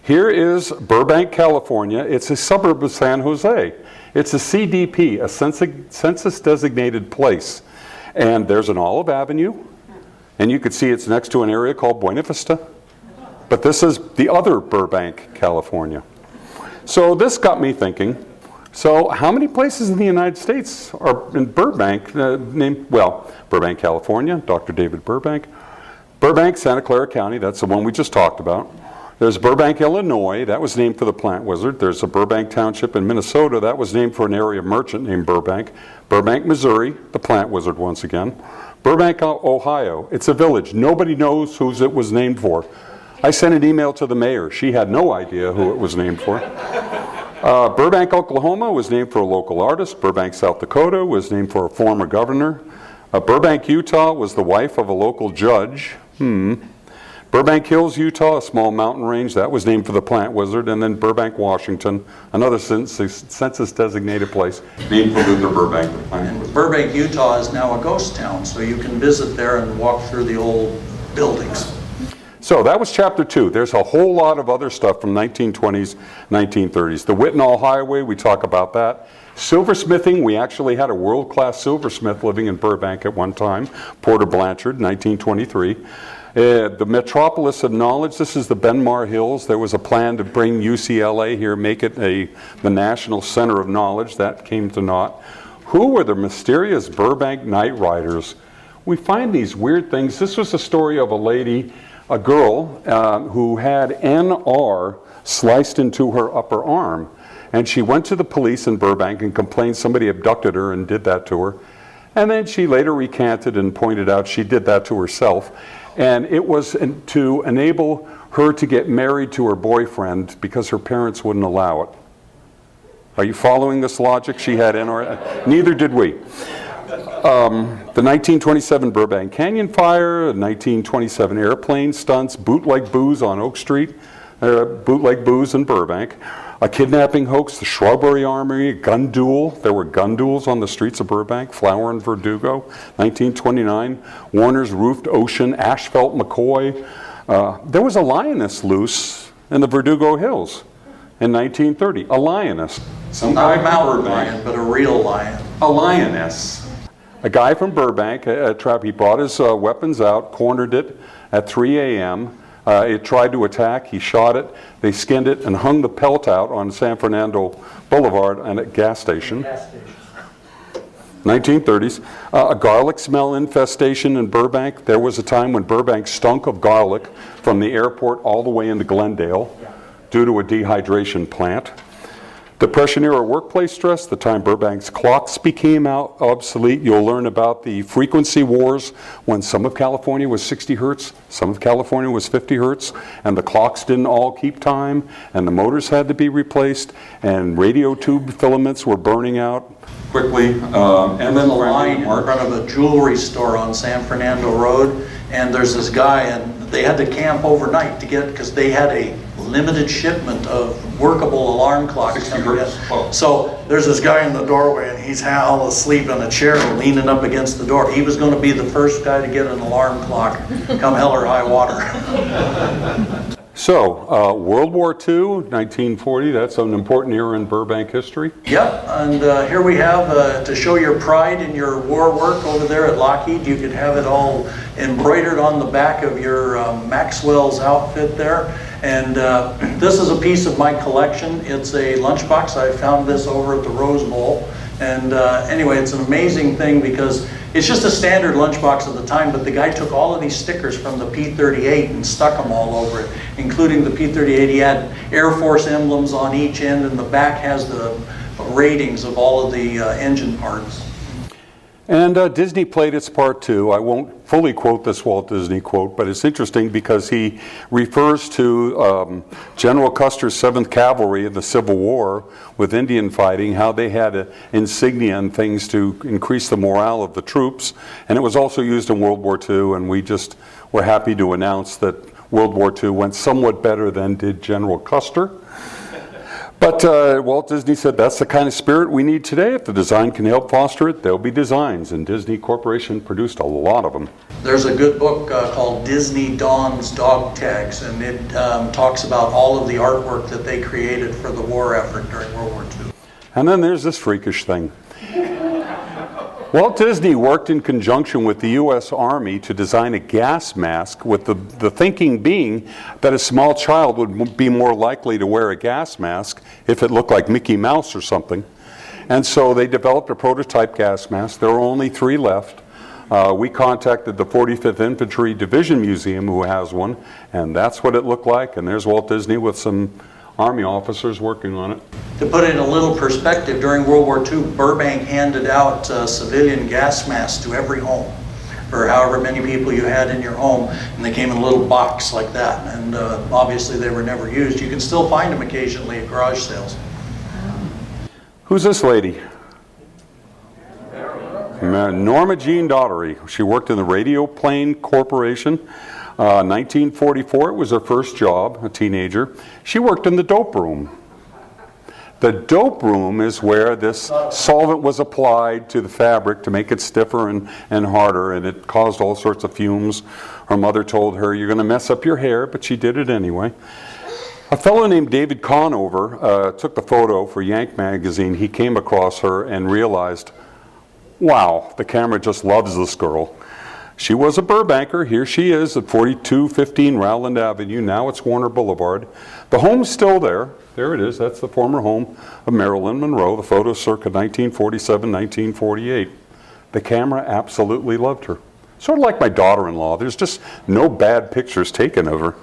Here is Burbank, California. It's a suburb of San Jose. It's a CDP, a census-designated place. And there's an Olive Avenue, and you can see it's next to an area called Buena Vista. But this is the other Burbank, California. So this got me thinking, so how many places in the United States are in Burbank named, well, Burbank, California, Dr. David Burbank. Burbank, Santa Clara County, that's the one we just talked about. There's Burbank, Illinois. That was named for the plant wizard. There's a Burbank Township in Minnesota. That was named for an area merchant named Burbank. Burbank, Missouri, the plant wizard once again. Burbank, Ohio. It's a village. Nobody knows whose it was named for. I sent an email to the mayor. She had no idea who it was named for. Burbank, Oklahoma was named for a local artist. Burbank, South Dakota was named for a former governor. Burbank, Utah was the wife of a local judge. Burbank Hills, Utah, a small mountain range, that was named for the plant wizard. And then Burbank, Washington, another census-designated place, named for Luther Burbank, the plant wizard. Burbank, Utah is now a ghost town, so you can visit there and walk through the old buildings. So that was chapter 2. There's a whole lot of other stuff from 1920s, 1930s. The Whitnall Highway, we talk about that. Silversmithing, we actually had a world-class silversmith living in Burbank at one time, Porter Blanchard, 1923. The Metropolis of Knowledge, this is the Benmar Hills. There was a plan to bring UCLA here, make it the National Center of Knowledge. That came to naught. Who were the mysterious Burbank night riders? We find these weird things. This was a story of a lady, a girl, who had NR sliced into her upper arm. And she went to the police in Burbank and complained somebody abducted her and did that to her. And then she later recanted and pointed out she did that to herself. And it was to enable her to get married to her boyfriend because her parents wouldn't allow it. Are you following this logic? She had NR. Neither did we. The 1927 Burbank Canyon Fire, the 1927 airplane stunts, bootleg booze on Oak Street, bootleg booze in Burbank, a kidnapping hoax, the Shrubbery Armory, a gun duel. There were gun duels on the streets of Burbank, Flower and Verdugo, 1929, Warner's Roofed Ocean, Asphalt McCoy. There was a lioness loose in the Verdugo Hills in 1930, a lioness. Some not a mountain lion, but a real lion. A lioness. A guy from Burbank, he brought his weapons out, cornered it at 3 a.m. It tried to attack, he shot it, they skinned it and hung the pelt out on San Fernando Boulevard and at gas station. 1930s. A garlic smell infestation in Burbank. There was a time when Burbank stunk of garlic from the airport all the way into Glendale due to a dehydration plant. Depression-era workplace stress, the time Burbank's clocks became obsolete. You'll learn about the frequency wars when some of California was 60 hertz, some of California was 50 hertz, and the clocks didn't all keep time, and the motors had to be replaced, and radio tube filaments were burning out quickly. And then the line in front of a jewelry store on San Fernando Road, and there's this guy, and they had to camp overnight to get, because they had a limited shipment of workable alarm clocks coming in. So there's this guy in the doorway, and he's all asleep in a chair leaning up against the door. He was going to be the first guy to get an alarm clock come hell or high water. So, World War II, 1940, that's an important era in Burbank history. Yep, and here we have, to show your pride in your war work over there at Lockheed, you could have it all embroidered on the back of your Maxwell's outfit there. And this is a piece of my collection. It's a lunchbox. I found this over at the Rose Bowl. And anyway, it's an amazing thing because it's just a standard lunchbox at the time, but the guy took all of these stickers from the P-38 and stuck them all over it, including the P-38. He had Air Force emblems on each end, and the back has the ratings of all of the engine parts. And Disney played its part too. I won't fully quote this Walt Disney quote, but it's interesting because he refers to General Custer's 7th Cavalry in the Civil War with Indian fighting, how they had insignia and things to increase the morale of the troops. And it was also used in World War II, and we just were happy to announce that World War II went somewhat better than did General Custer. But Walt Disney said that's the kind of spirit we need today. If the design can help foster it, there'll be designs. And Disney Corporation produced a lot of them. There's a good book called Disney Dawn's Dog Tags, and it talks about all of the artwork that they created for the war effort during World War II. And then there's this freakish thing. Walt Disney worked in conjunction with the U.S. Army to design a gas mask with the thinking being that a small child would be more likely to wear a gas mask if it looked like Mickey Mouse or something. And so they developed a prototype gas mask. There are only 3 left. We contacted the 45th Infantry Division Museum, who has one, and that's what it looked like. And there's Walt Disney with some Army officers working on it. To put it in a little perspective, during World War II, Burbank handed out civilian gas masks to every home for however many people you had in your home, and they came in a little box like that, and obviously they were never used. You can still find them occasionally at garage sales. Who's this lady? Norma Jean Daughtery. She worked in the Radio Plane Corporation. 1944, it was her first job, a teenager. She worked in the dope room. The dope room is where this solvent was applied to the fabric to make it stiffer and harder, and it caused all sorts of fumes. Her mother told her, "You're going to mess up your hair," but she did it anyway. A fellow named David Conover took the photo for Yank magazine. He came across her and realized, wow, the camera just loves this girl. She was a Burbanker. Here she is at 4215 Rowland Avenue. Now it's Warner Boulevard. The home's still there. There it is. That's the former home of Marilyn Monroe. The photo circa 1947, 1948. The camera absolutely loved her. Sort of like my daughter-in-law. There's just no bad pictures taken of her.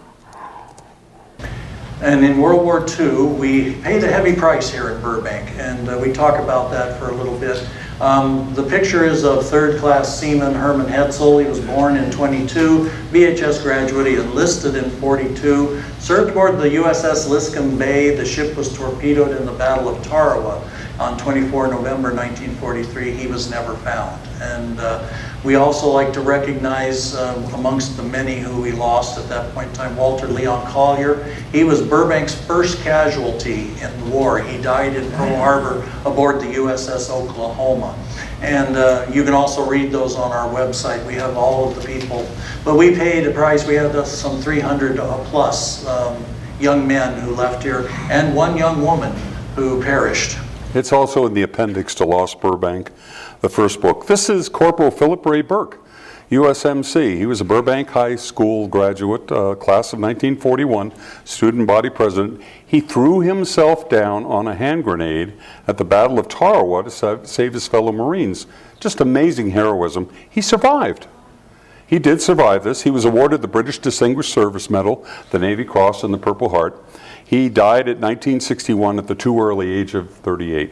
And in World War II, we paid a heavy price here in Burbank, and we talk about that for a little bit. The picture is of third-class seaman Herman Hetzel. He was born in 22, VHS graduate. He enlisted in 42, served aboard the USS Liscombe Bay. The ship was torpedoed in the Battle of Tarawa on 24 November 1943. He was never found. And we also like to recognize amongst the many who we lost at that point in time, Walter Leon Collier. He was Burbank's first casualty in the war. He died in Pearl Harbor aboard the USS Oklahoma. And you can also read those on our website. We have all of the people. But we paid a price. We had some 300 plus young men who left here, and one young woman who perished. It's also in the appendix to Lost Burbank, the first book. This is Corporal Philip Ray Burke, USMC. He was a Burbank High School graduate, class of 1941, student body president. He threw himself down on a hand grenade at the Battle of Tarawa to save his fellow Marines. Just amazing heroism. He survived. He did survive this. He was awarded the British Distinguished Service Medal, the Navy Cross, and the Purple Heart. He died at 1961 at the too early age of 38.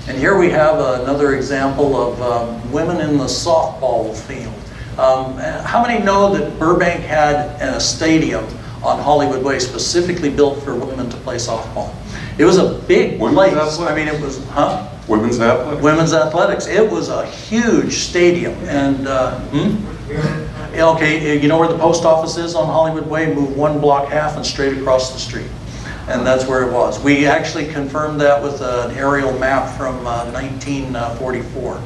And here we have another example of women in the softball field. How many know that Burbank had a stadium on Hollywood Way specifically built for women to play softball? It was a big place. I mean, it was, Women's athletics? Women's athletics. It was a huge stadium. And, okay, you know where the post office is on Hollywood Way? Move one block half and straight across the street. And that's where it was. We actually confirmed that with an aerial map from 1944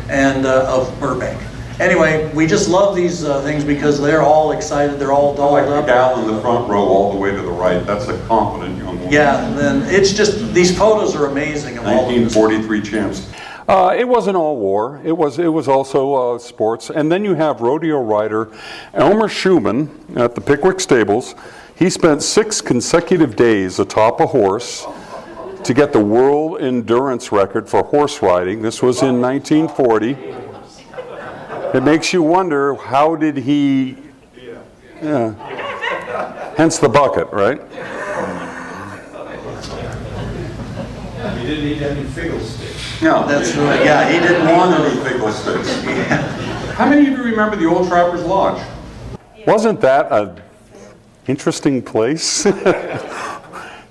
and of Burbank. Anyway, we just love these things because they're all excited. They're all dolled up. Like the gal in the front row all the way to the right. That's a confident young woman. Yeah, and then it's just, these photos are amazing. Of 1943 champs. It wasn't all war. It was also sports. And then you have rodeo rider Elmer Schumann at the Pickwick Stables. He spent 6 consecutive days atop a horse to get the world endurance record for horse riding. This was in 1940. It makes you wonder, how did he... hence the bucket, right? He didn't eat any fiddle sticks. No, That's right. Yeah, he didn't want want any pickle sticks. How many of you remember the Old Trappers Lodge? Wasn't that an interesting place?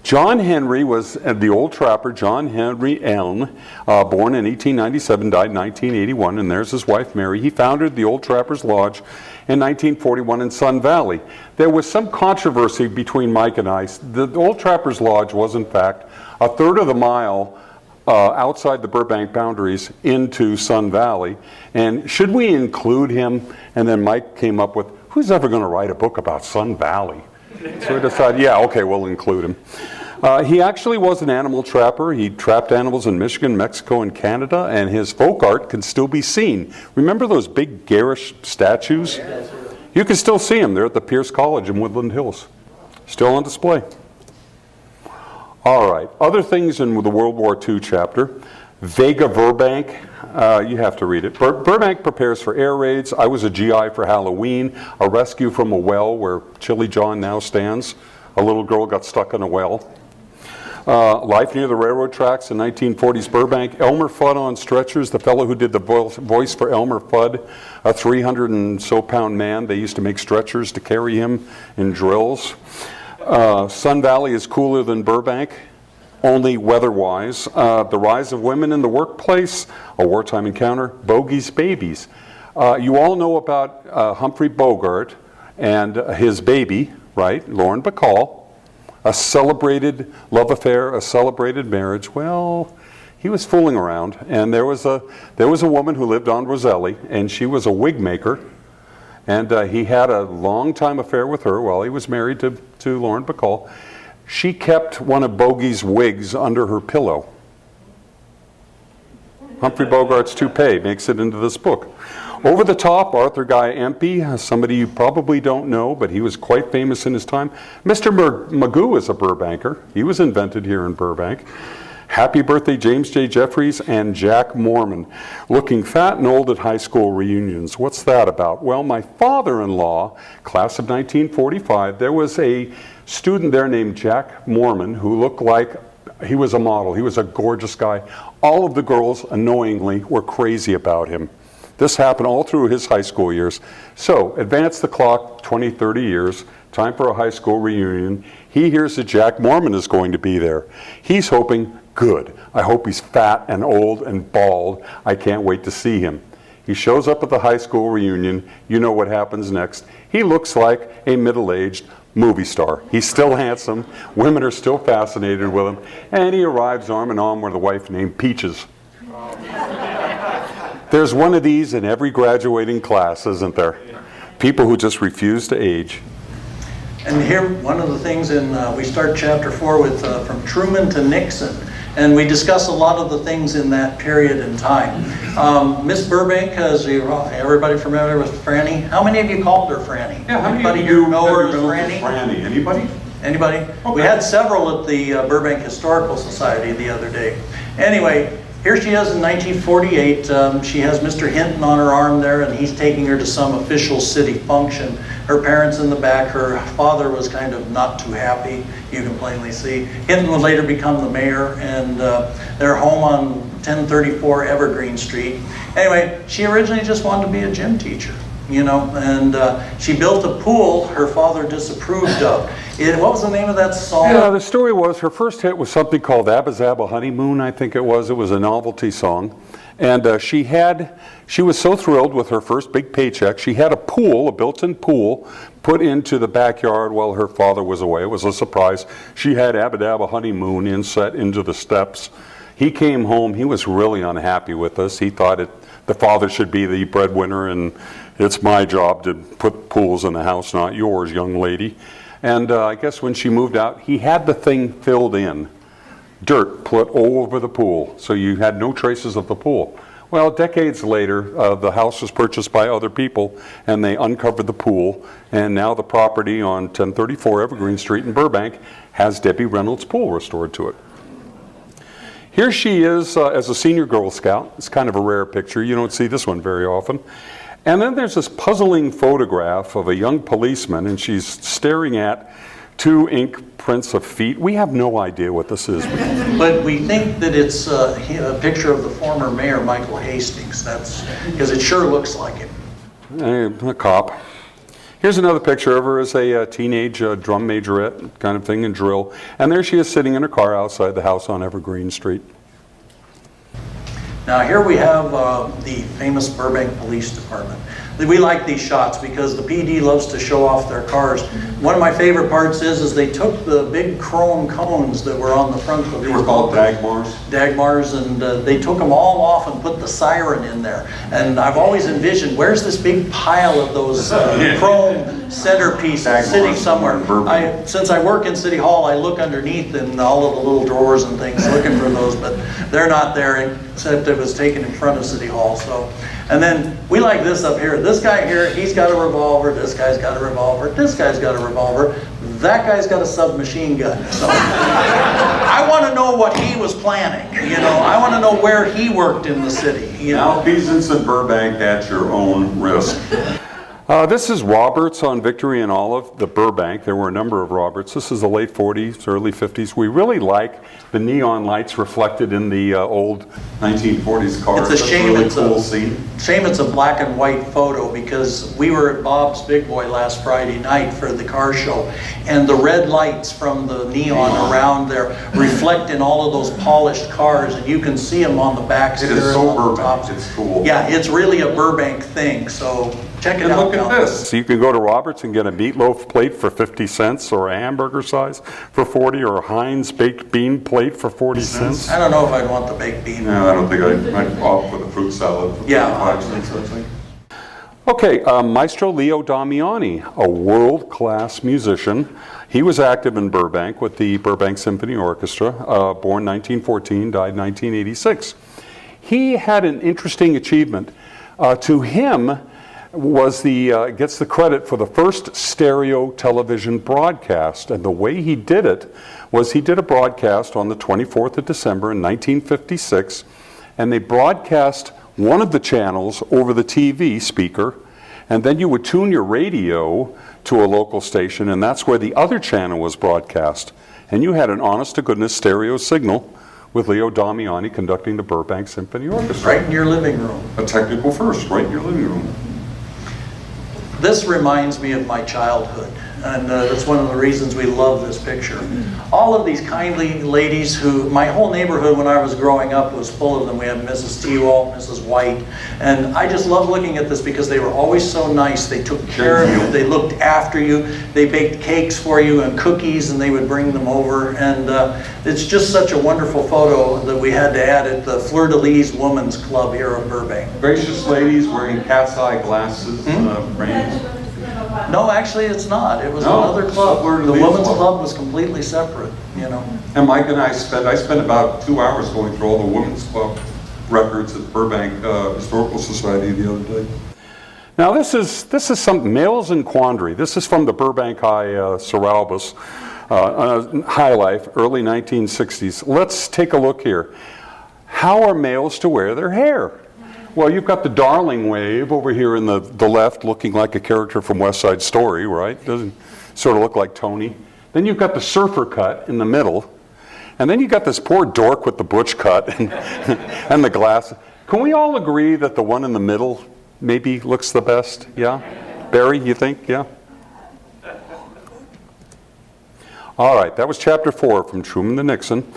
John Henry was the old trapper, John Henry Elm, born in 1897, died in 1981, and there's his wife Mary. He founded the Old Trappers Lodge in 1941 in Sun Valley. There was some controversy between Mike and I. The Old Trappers Lodge was, in fact, a third of the mile outside the Burbank boundaries into Sun Valley. And should we include him? And then Mike came up with, who's ever going to write a book about Sun Valley? So we decided, yeah, okay, we'll include him. He actually was an animal trapper. He trapped animals in Michigan, Mexico, and Canada, and his folk art can still be seen. Remember those big garish statues? You can still see them. They're at the Pierce College in Woodland Hills. Still on display. All right, other things in the World War II chapter. Vega Burbank, You have to read it. Burbank prepares for air raids. I was a GI for Halloween, a rescue from a well where Chili John now stands. A little girl got stuck in a well. Life near the railroad tracks in 1940s Burbank. Elmer Fudd on stretchers, the fellow who did the voice for Elmer Fudd, a 300 and so pound man. They used to make stretchers to carry him in drills. Sun Valley is cooler than Burbank, only weather-wise. The rise of women in the workplace, a wartime encounter, bogeys, babies. You all know about Humphrey Bogart and his baby, right, Lauren Bacall. A celebrated love affair, a celebrated marriage. Well, he was fooling around, and there was a woman who lived on Roselli, and she was a wig maker, and he had a long-time affair with her while he was married to Lauren Bacall. She kept one of Bogey's wigs under her pillow. Humphrey Bogart's toupee makes it into this book. Over the top, Arthur Guy Empey, somebody you probably don't know, but he was quite famous in his time. Mr. Magoo is a Burbanker. He was invented here in Burbank. Happy birthday, James J. Jeffries and Jack Mormon. Looking fat and old at high school reunions. What's that about? Well, my father-in-law, class of 1945, there was a student there named Jack Mormon who looked like he was a model. He was a gorgeous guy. All of the girls, annoyingly, were crazy about him. This happened all through his high school years. So, advance the clock 20, 30 years, time for a high school reunion. He hears that Jack Mormon is going to be there. He's hoping, good, I hope he's fat and old and bald. I can't wait to see him. He shows up at the high school reunion. You know what happens next. He looks like a middle-aged movie star. He's still handsome. Women are still fascinated with him. And he arrives arm in arm with a wife named Peaches. There's one of these in every graduating class, isn't there? People who just refuse to age. And here, one of the things we start chapter 4 with from Truman to Nixon. And we discuss a lot of the things in that period in time. Miss Burbank, everybody familiar with Franny? How many of you called her Franny? Yeah, how many Anybody of you know her as Franny? Franny? Anybody? Anybody? Okay. We had several at the Burbank Historical Society the other day. Anyway, here she is in 1948. She has Mr. Hinton on her arm there, and he's taking her to some official city function. Her parents in the back. Her father was kind of not too happy, you can plainly see. Hinton would later become the mayor, and they're home on 1034 Evergreen Street. Anyway, she originally just wanted to be a gym teacher, you know, and she built a pool her father disapproved of. What was the name of that song? Yeah, the story was her first hit was something called Abba Zabba Honeymoon, I think it was. It was a novelty song. And she was so thrilled with her first big paycheck. She had a pool, a built-in pool, put into the backyard while her father was away. It was a surprise. She had Abba Dabba Honeymoon inset into the steps. He came home. He was really unhappy with us. He thought the father should be the breadwinner, and it's my job to put pools in the house, not yours, young lady. And I guess when she moved out, he had the thing filled in. Dirt put all over the pool, so you had no traces of the pool. Well, decades later, the house was purchased by other people, and they uncovered the pool, and now the property on 1034 Evergreen Street in Burbank has Debbie Reynolds' pool restored to it. Here she is as a senior Girl Scout. It's kind of a rare picture. You don't see this one very often. And then there's this puzzling photograph of a young policeman, and she's staring at 2 ink prints of feet. We have no idea what this is. But we think that it's a picture of the former mayor, Michael Hastings. That's because it sure looks like him. A cop. Here's another picture of her as a teenage drum majorette kind of thing and drill. And there she is sitting in her car outside the house on Evergreen Street. Now here we have the famous Burbank Police Department. We like these shots because the PD loves to show off their cars. One of my favorite parts is they took the big chrome cones that were on the front of these. They were called Dagmars. Dagmars, and they took them all off and put the siren in there. And I've always envisioned, where's this big pile of those chrome centerpieces Dagmars sitting somewhere? in Since I work in City Hall, I look underneath in all of the little drawers and things looking for those, but they're not there. And except it was taken in front of City Hall. So, and then we like this up here. This guy here, he's got a revolver. This guy's got a revolver. This guy's got a revolver. That guy's got a submachine gun. So I want to know what he was planning. I want to know where he worked in the city. Malfeasance in Burbank at your own risk. This is Roberts on Victory and Olive, the Burbank. There were a number of Roberts. This is the late 40s, early 50s. We really like the neon lights reflected in the old 1940s cars. It's a shame, really cool scene. Shame it's a black and white photo, because we were at Bob's Big Boy last Friday night for the car show, and the red lights from the neon around there reflect in all of those polished cars, and you can see them on the back. It is so Burbank. It's cool. Yeah, it's really a Burbank thing, so check it out. Look at this. So you can go to Roberts and get a meatloaf plate for 50 cents, or a hamburger size for 40, or a Heinz baked bean plate for 40 cents. I don't know if I'd want the baked bean. No, I don't think I'd opt for the fruit salad for 25 cents, I think. Okay, Maestro Leo Damiani, a world-class musician. He was active in Burbank with the Burbank Symphony Orchestra, born 1914, died 1986. He had an interesting achievement. To him, gets the credit for the first stereo television broadcast, and the way he did it was he did a broadcast on the 24th of December in 1956, and they broadcast one of the channels over the TV speaker, and then you would tune your radio to a local station, and that's where the other channel was broadcast, and you had an honest-to-goodness stereo signal with Leo Damiani conducting the Burbank Symphony Orchestra. Right in your living room. A technical first, right in your living room. This reminds me of my childhood, and that's one of the reasons we love this picture. All of these kindly ladies my whole neighborhood when I was growing up was full of them. We had Mrs. T. Walt, Mrs. White, and I just love looking at this because they were always so nice. They took care of you, they looked after you, they baked cakes for you and cookies, and they would bring them over, and it's just such a wonderful photo that we had to add at the Fleur de Lis Women's Club here in Burbank. Gracious ladies wearing cat's eye glasses, frames. No, actually it's not. It was No, another club. Fleur de The Lis women's club. club was completely separate, And Mike and I spent about 2 hours going through all the women's club records at Burbank Historical Society the other day. Now this is some Males in Quandary. This is from the Burbank High Sir Albus Highlife, early 1960s. Let's take a look here. How are males to wear their hair? Well, you've got the darling wave over here in the left, looking like a character from West Side Story, right? Doesn't sort of look like Tony. Then you've got the surfer cut in the middle. And then you've got this poor dork with the butch cut and the glass. Can we all agree that the one in the middle maybe looks the best? Yeah? Barry, you think? Yeah? All right, that was chapter 4 from Truman to Nixon.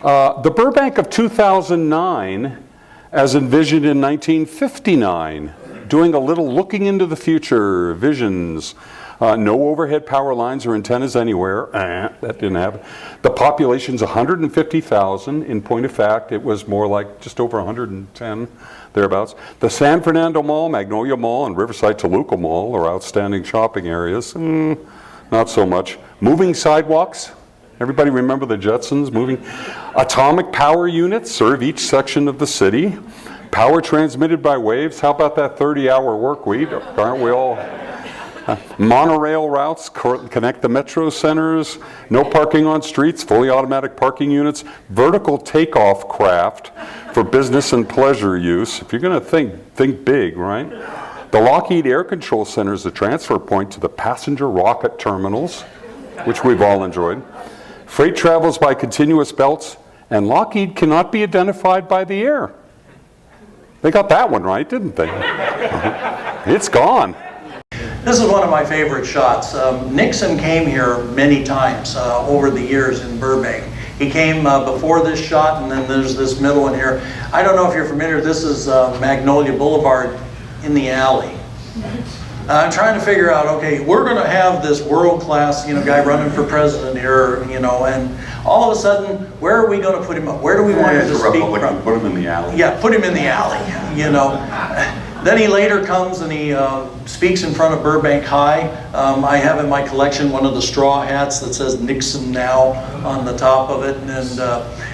The Burbank of 2009, as envisioned in 1959, doing a little looking into the future, visions. No overhead power lines or antennas anywhere. That didn't happen. The population's 150,000. In point of fact, it was more like just over 110, thereabouts. The San Fernando Mall, Magnolia Mall, and Riverside Toluca Mall are outstanding shopping areas. Not so much. Moving sidewalks. Everybody remember the Jetsons moving? Atomic power units serve each section of the city. Power transmitted by waves. How about that 30-hour work week? Aren't we all? Monorail routes connect the metro centers. No parking on streets. Fully automatic parking units. Vertical takeoff craft for business and pleasure use. If you're going to think big, right? The Lockheed Air Control Center is the transfer point to the passenger rocket terminals, which we've all enjoyed. Freight travels by continuous belts, and Lockheed cannot be identified by the air. They got that one right, didn't they? It's gone. This is one of my favorite shots. Nixon came here many times over the years in Burbank. He came before this shot, and then there's this middle one here. I don't know if you're familiar, this is Magnolia Boulevard in the alley. I'm trying to figure out, okay, we're going to have this world-class, guy running for president here, and all of a sudden, where are we going to put him up? Where do we want him to speak from? Put him in the alley. Yeah, put him in the alley, Then he later comes and he speaks in front of Burbank High. I have in my collection one of the straw hats that says Nixon Now on the top of it. And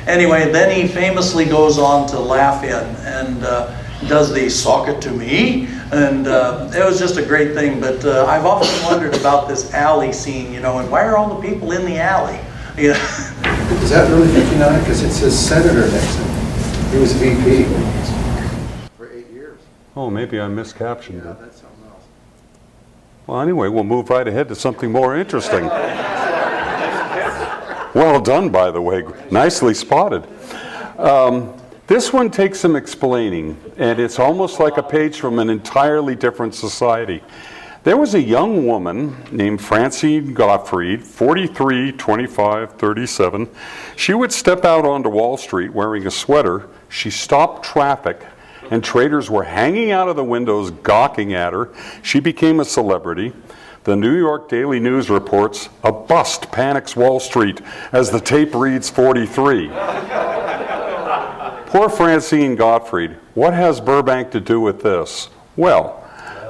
anyway, then he famously goes on to Laugh-In and does the "sock it to me," and it was just a great thing. But I've often wondered about this alley scene, and why are all the people in the alley? Is that really 59? Because it says Senator Nixon. He was VP for 8 years. Oh, maybe I miscaptioned Yeah, it. that's something else. Well, anyway, we'll move right ahead to something more interesting. Well done, by the way. Nicely spotted. This one takes some explaining, and it's almost like a page from an entirely different society. There was a young woman named Francine Gottfried, 43, 25, 37. She would step out onto Wall Street wearing a sweater. She stopped traffic, and traders were hanging out of the windows gawking at her. She became a celebrity. The New York Daily News reports, "A bust panics Wall Street," as the tape reads 43. Poor Francine Gottfried. What has Burbank to do with this? Well,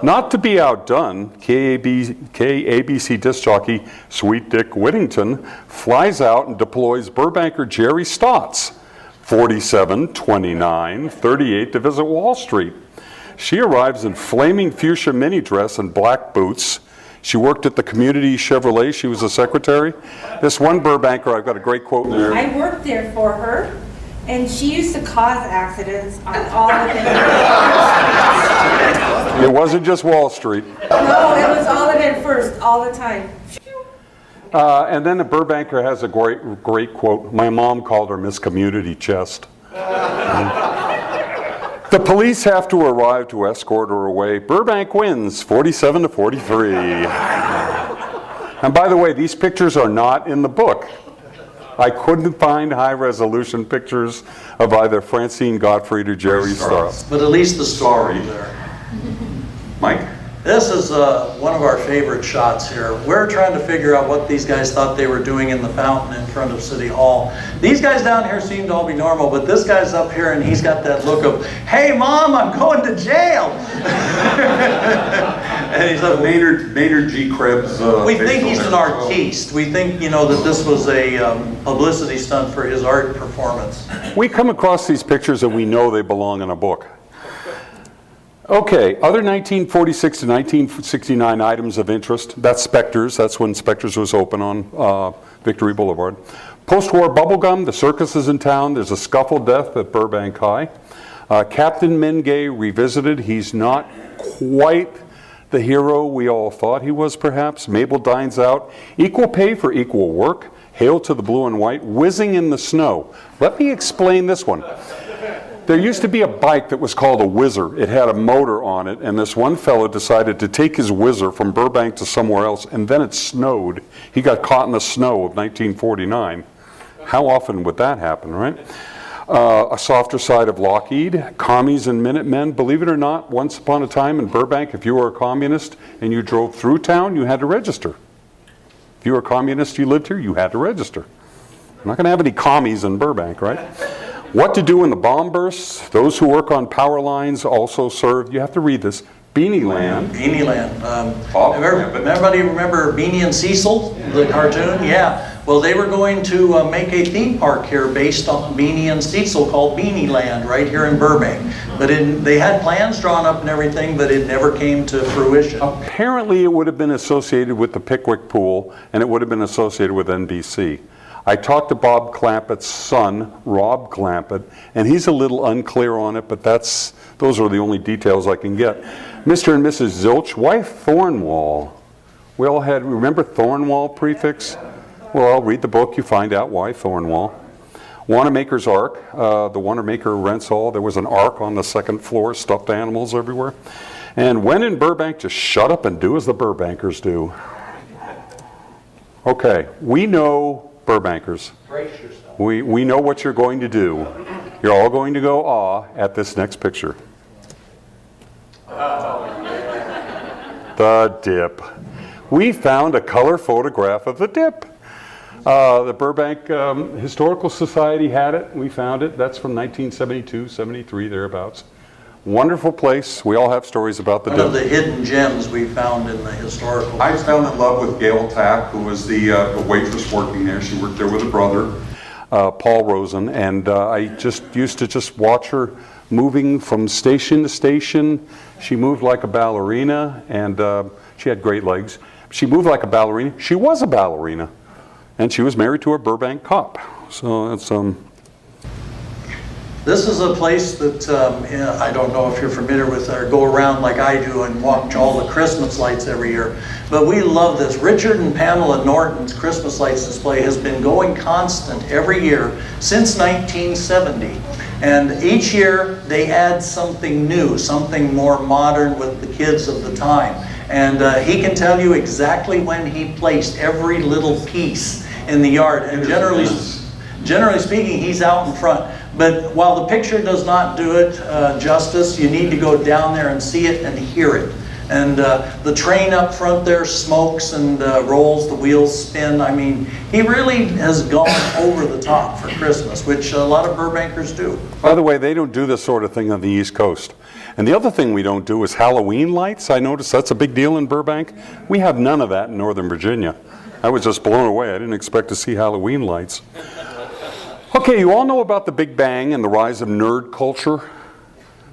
not to be outdone, KABC disc jockey Sweet Dick Whittington flies out and deploys Burbanker Jerry Stotts, 47, 29, 38, to visit Wall Street. She arrives in flaming fuchsia mini dress and black boots. She worked at the Community Chevrolet. She was a secretary. This one Burbanker, I've got a great quote in there. I worked there for her, and she used to cause accidents on all of it. It wasn't just Wall Street. No, it was all of it first, all the time. And then the Burbanker has a great quote. My mom called her Miss Community Chest. The police have to arrive to escort her away. Burbank wins 47 to 43. And by the way, these pictures are not in the book. I couldn't find high-resolution pictures of either Francine Gottfried or Jerry Stotts. But at least the story there. Mike? This is one of our favorite shots here. We're trying to figure out what these guys thought they were doing in the fountain in front of City Hall. These guys down here seem to all be normal, but this guy's up here and he's got that look of, "Hey Mom, I'm going to jail." And he's like, Maynard G. Krebs. we think he's an artiste. We think, that this was a publicity stunt for his art performance. We come across these pictures and we know they belong in a book. Okay, other 1946 to 1969 items of interest. That's Specters. That's when Specters was open on Victory Boulevard. Post-war bubblegum. The circus is in town. There's a scuffle death at Burbank High. Captain Mingay revisited. He's not quite the hero we all thought he was, perhaps. Mabel dines out. Equal pay for equal work. Hail to the blue and white. Whizzing in the snow. Let me explain this one. There used to be a bike that was called a Whizzer. It had a motor on it, and this one fellow decided to take his Whizzer from Burbank to somewhere else, and then it snowed. He got caught in the snow of 1949. How often would that happen, right? A softer side of Lockheed, commies and Minutemen. Believe it or not, once upon a time in Burbank, if you were a communist and you drove through town, you had to register. If you were a communist, you lived here, you had to register. I'm not going to have any commies in Burbank, right? What to do when the bomb bursts. Those who work on power lines also serve. You have to read this. Beanie Land. Beanie Land. Everybody remember Beanie and Cecil, the cartoon? Yeah. Well, they were going to make a theme park here based on Beanie and Cecil called Beanie Land right here in Burbank. But they had plans drawn up and everything, but it never came to fruition. Apparently it would have been associated with the Pickwick Pool, and it would have been associated with NBC. I talked to Bob Clampett's son, Rob Clampett, and he's a little unclear on it, but those are the only details I can get. Mr. and Mrs. Zilch, why Thornwall? We all had, remember Thornwall prefix? Well, I'll read the book, you find out why Thornwall. Wanamaker's Ark, the Wanamaker rents all. There was an ark on the second floor, stuffed animals everywhere. And when in Burbank, just shut up and do as the Burbankers do. Okay, we know Burbankers. We know what you're going to do. You're all going to go ah at this next picture. The dip. We found a color photograph of the dip. The Burbank Historical Society had it. We found it. That's from 1972, 73, thereabouts. Wonderful place. We all have stories about the One of dip. the hidden gems we found in the historical. I fell in love with Gail Tack, who was the waitress working there. She worked there with her brother. Paul Rosen, and I just used to just watch her moving from station to station. She moved like a ballerina, and she had great legs. She moved like a ballerina. She was a ballerina, and she was married to a Burbank cop. So that's This is a place that I don't know if you're familiar with or go around like I do and watch all the Christmas lights every year, but we love this. Richard and Pamela Norton's Christmas lights display has been going constant every year since 1970. And each year they add something new, something more modern with the kids of the time. And he can tell you exactly when he placed every little piece in the yard. And generally speaking, he's out in front. But while the picture does not do it justice, you need to go down there and see it and hear it. And the train up front there smokes and rolls, the wheels spin. I mean, he really has gone over the top for Christmas, which a lot of Burbankers do. By the way, they don't do this sort of thing on the East Coast. And the other thing we don't do is Halloween lights. I noticed that's a big deal in Burbank. We have none of that in Northern Virginia. I was just blown away. I didn't expect to see Halloween lights. Okay, you all know about the Big Bang and the rise of nerd culture.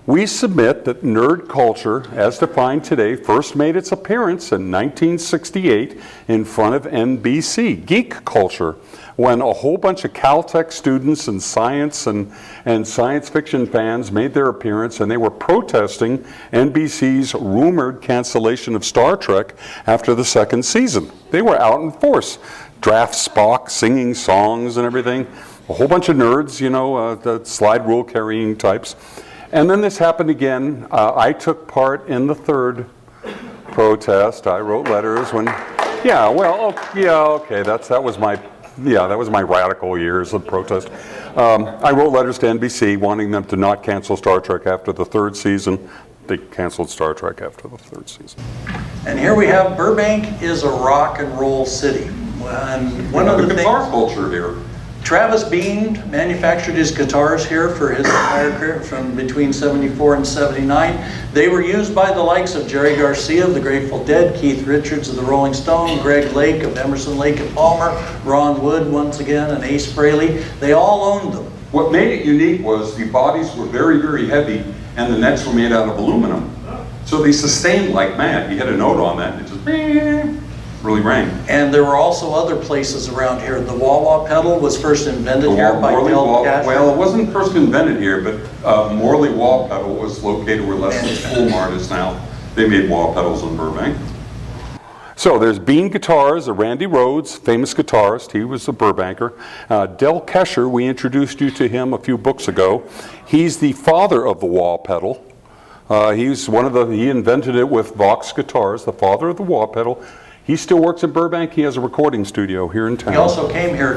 We submit that nerd culture, as defined today, first made its appearance in 1968 in front of NBC. Geek culture, when a whole bunch of Caltech students and science fiction fans made their appearance, and they were protesting NBC's rumored cancellation of Star Trek after the second season. They were out in force. Draft Spock singing songs and everything. A whole bunch of nerds, you know, the slide rule carrying types. And then this happened again. I took part in the third protest. I wrote letters when, that was my radical years of protest. I wrote letters to NBC wanting them to not cancel Star Trek after the third season. They canceled Star Trek after the third season. And here we have Burbank is a rock and roll city. And one of the guitar things, culture here. Travis Bean manufactured his guitars here for his entire career from between 74 and 79. They were used by the likes of Jerry Garcia of the Grateful Dead, Keith Richards of the Rolling Stone, Greg Lake of Emerson, Lake and Palmer, Ron Wood once again, and Ace Frehley. They all owned them. What made it unique was the bodies were very, very heavy and the necks were made out of aluminum. So they sustained like mad. You hit a note on that and it just really rang. And there were also other places around here. The wah-wah pedal was first invented here by Bill Cash. Well, it wasn't first invented here, but Morley wah pedal was located where Leslie's Full Mart is now. They made wah pedals in Burbank. So there's Bean Guitars, Randy Rhodes, famous guitarist. He was a Burbanker. Del Kesher, we introduced you to him a few books ago. He's the father of the wah pedal. He invented it with Vox Guitars, the father of the wah pedal. He still works in Burbank. He has a recording studio here in town. He also came here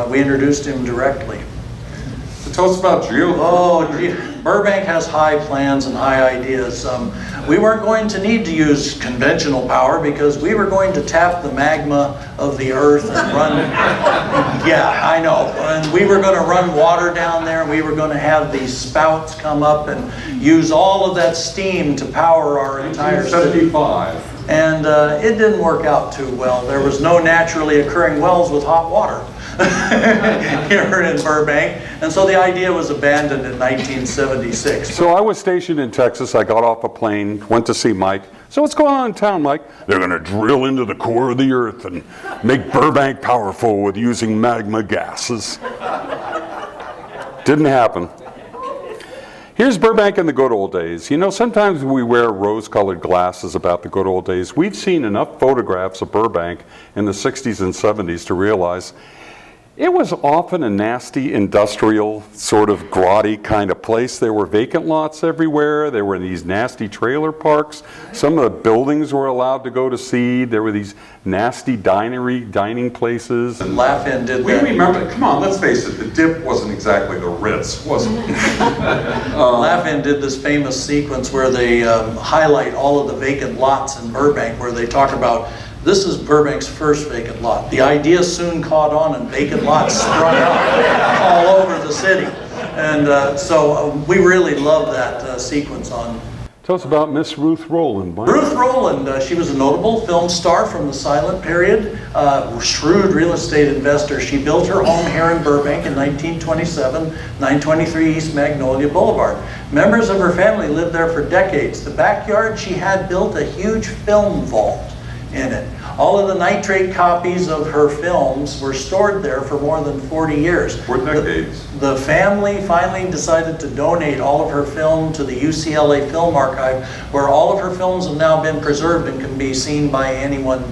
we introduced him directly. So tell us about Geo. Burbank has high plans and high ideas. We weren't going to need to use conventional power because we were going to tap the magma of the earth and run, yeah, I know. And we were going to run water down there, and we were going to have these spouts come up and use all of that steam to power our entire city. 1975. And it didn't work out too well. There was no naturally occurring wells with hot water here in Burbank. And so the idea was abandoned in 1976. So I was stationed in Texas. I got off a plane, went to see Mike. So what's going on in town, Mike? They're going to drill into the core of the earth and make Burbank powerful with using magma gases. Didn't happen. Here's Burbank in the good old days. You know, sometimes we wear rose-colored glasses about the good old days. We've seen enough photographs of Burbank in the 60s and 70s to realize it was often a nasty industrial sort of grotty kind of place. There were vacant lots everywhere. There were these nasty trailer parks. Some of the buildings were allowed to go to seed. There were these nasty dining places. And Laugh-In did We that. remember, come on, let's face it, the dip wasn't exactly the Ritz, was it? Laugh-In did this famous sequence where they highlight all of the vacant lots in Burbank, where they talk about this is Burbank's first vacant lot. The idea soon caught on and vacant lots sprung up all over the city. And so we really love that sequence on. Tell us about Miss Ruth Rowland. Ruth Rowland, she was a notable film star from the silent period, shrewd real estate investor. She built her home here in Burbank in 1927, 923 East Magnolia Boulevard. Members of her family lived there for decades. The backyard, she had built a huge film vault in it. All of the nitrate copies of her films were stored there for more than 40 years. For decades. The family finally decided to donate all of her film to the UCLA Film Archive, where all of her films have now been preserved and can be seen by anyone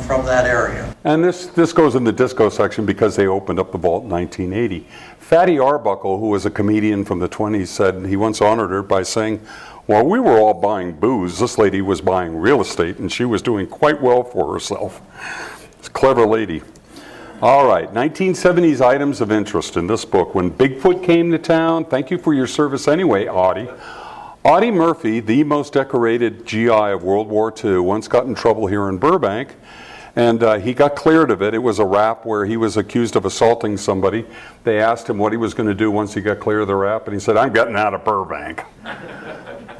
from that area. And this goes in the disco section because they opened up the vault in 1980. Fatty Arbuckle, who was a comedian from the 20s, said he once honored her by saying, "While we were all buying booze, this lady was buying real estate, and she was doing quite well for herself." It's a clever lady. All right, 1970s items of interest in this book. When Bigfoot came to town, thank you for your service anyway, Audie. Audie Murphy, the most decorated GI of World War II, once got in trouble here in Burbank, and he got cleared of it. It was a rap where he was accused of assaulting somebody. They asked him what he was going to do once he got clear of the rap, and he said, "I'm getting out of Burbank."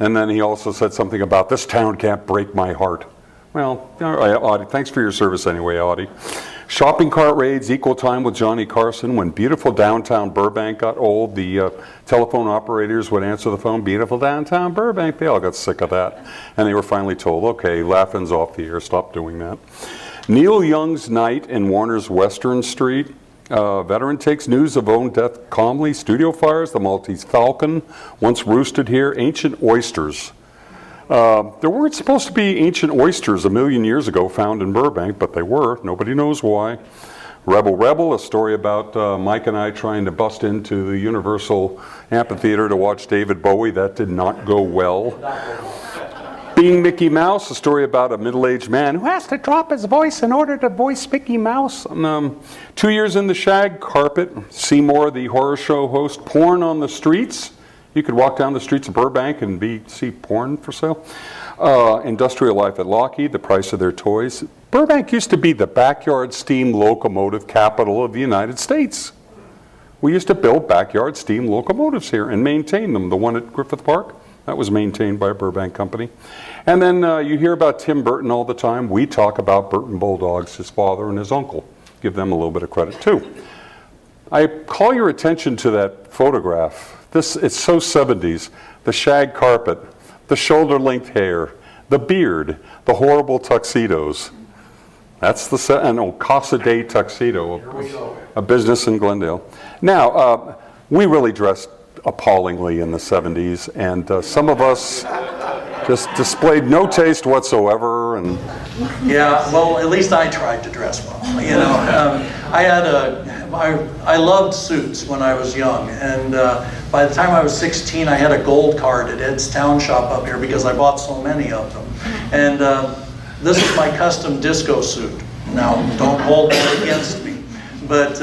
And then he also said something about, "This town can't break my heart." Well, all right, Audie, thanks for your service anyway, Audie. Shopping cart raids, equal time with Johnny Carson. When beautiful downtown Burbank got old, the telephone operators would answer the phone, "Beautiful downtown Burbank." They all got sick of that. And they were finally told, "Okay, laughing's off the air, stop doing that." Neil Young's Night in Warner's Western Street. Veteran takes news of own death calmly. Studio fires, the Maltese Falcon once roosted here. Ancient oysters. There weren't supposed to be ancient oysters a million years ago found in Burbank, but they were. Nobody knows why. Rebel Rebel, a story about Mike and I trying to bust into the Universal Amphitheater to watch David Bowie. That did not go well. Being Mickey Mouse, a story about a middle-aged man who has to drop his voice in order to voice Mickey Mouse. 2 years in the shag carpet. Seymour, the horror show host. Porn on the streets. You could walk down the streets of Burbank and see porn for sale. Industrial life at Lockheed, the price of their toys. Burbank used to be the backyard steam locomotive capital of the United States. We used to build backyard steam locomotives here and maintain them. The one at Griffith Park, that was maintained by a Burbank company. And then you hear about Tim Burton all the time. We talk about Burton Bulldogs, his father and his uncle. Give them a little bit of credit too. I call your attention to that photograph. It's so 70s. The shag carpet, the shoulder-length hair, the beard, the horrible tuxedos. That's an Casa Day tuxedo, a business in Glendale. Now, we really dressed appallingly in the 70s, and some of us just displayed no taste whatsoever. And yeah, well, at least I tried to dress well. You know, I loved suits when I was young, and by the time I was 16, I had a gold card at Ed's Town Shop up here because I bought so many of them. And this is my custom disco suit. Now, don't hold that against me. But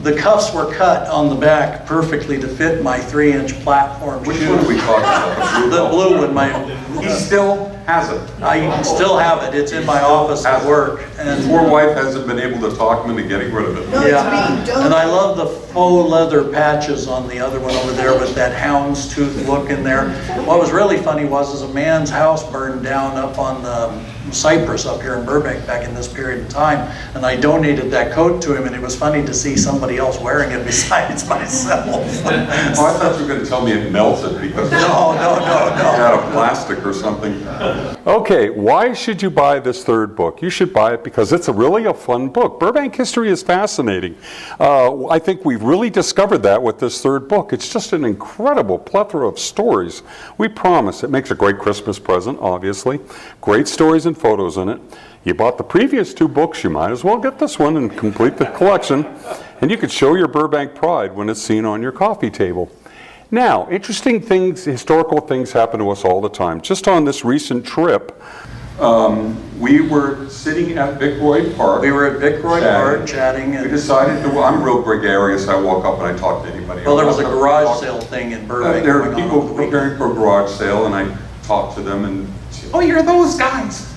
the cuffs were cut on the back perfectly to fit my 3-inch platform Which shoe. one are we talking about? The blue one. He still has it. I still have it. It's in my office at work. His And poor wife hasn't been able to talk him into getting rid of it. yeah, and I love the faux leather patches on the other one over there with that houndstooth look in there. What was really funny was a man's house burned down up on the Cypress up here in Burbank back in this period of time, and I donated that coat to him, and it was funny to see somebody else wearing it besides myself. Oh, I thought you were going to tell me it melted because No. it's out of plastic or something. okay, why should you buy this third book? You should buy it because it's really a fun book. Burbank history is fascinating. I think we've really discovered that with this third book. It's just an incredible plethora of stories. We promise it makes a great Christmas present, obviously. Great stories and photos in it. You bought the previous 2 books, you might as well get this one and complete the collection. And you could show your Burbank pride when it's seen on your coffee table. Now, interesting things, historical things happen to us all the time. Just on this recent trip, We were sitting at Vicroy Park. We were at Vicroy Park chatting. We And, decided to, I'm real gregarious, I walk up and I talk to anybody. well, there was a I walk up and garage talk. sale thing in Burbank. There are going on people over the weekend. preparing for a garage sale, and I talk to them and say, "Oh, you're those guys."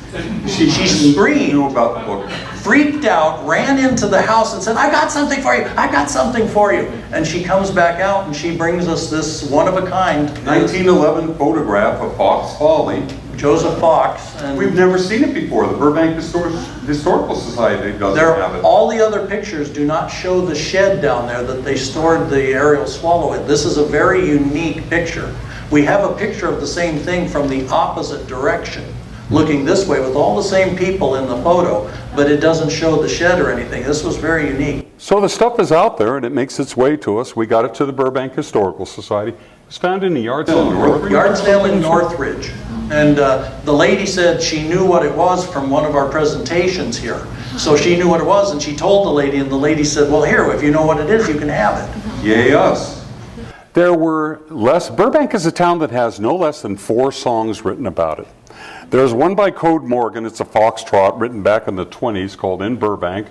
She screamed. knew about the book. Freaked out, ran into the house and said, "I got something for you, I got something for you." And she comes back out and she brings us this one-of-a-kind 1911 photograph of Fox Folly. Joseph Fox. And We've never seen it before. The Burbank Historical Society doesn't have it. all the other pictures do not show the shed down there that they stored the aerial swallow in. This is a very unique picture. We have a picture of the same thing from the opposite direction, looking this way with all the same people in the photo, but it doesn't show the shed or anything. This was very unique. So the stuff is out there and it makes its way to us. We got it to the Burbank Historical Society. It's found in the yard sale in Northridge. Yard sale in Northridge. And the lady said she knew what it was from one of our presentations here. So she knew what it was and she told the lady, and the lady said, "Well, here, if you know what it is, you can have it." Yay us. There were Burbank is a town that has no less than 4 songs written about it. There's one by Code Morgan, it's a foxtrot written back in the 20s called In Burbank.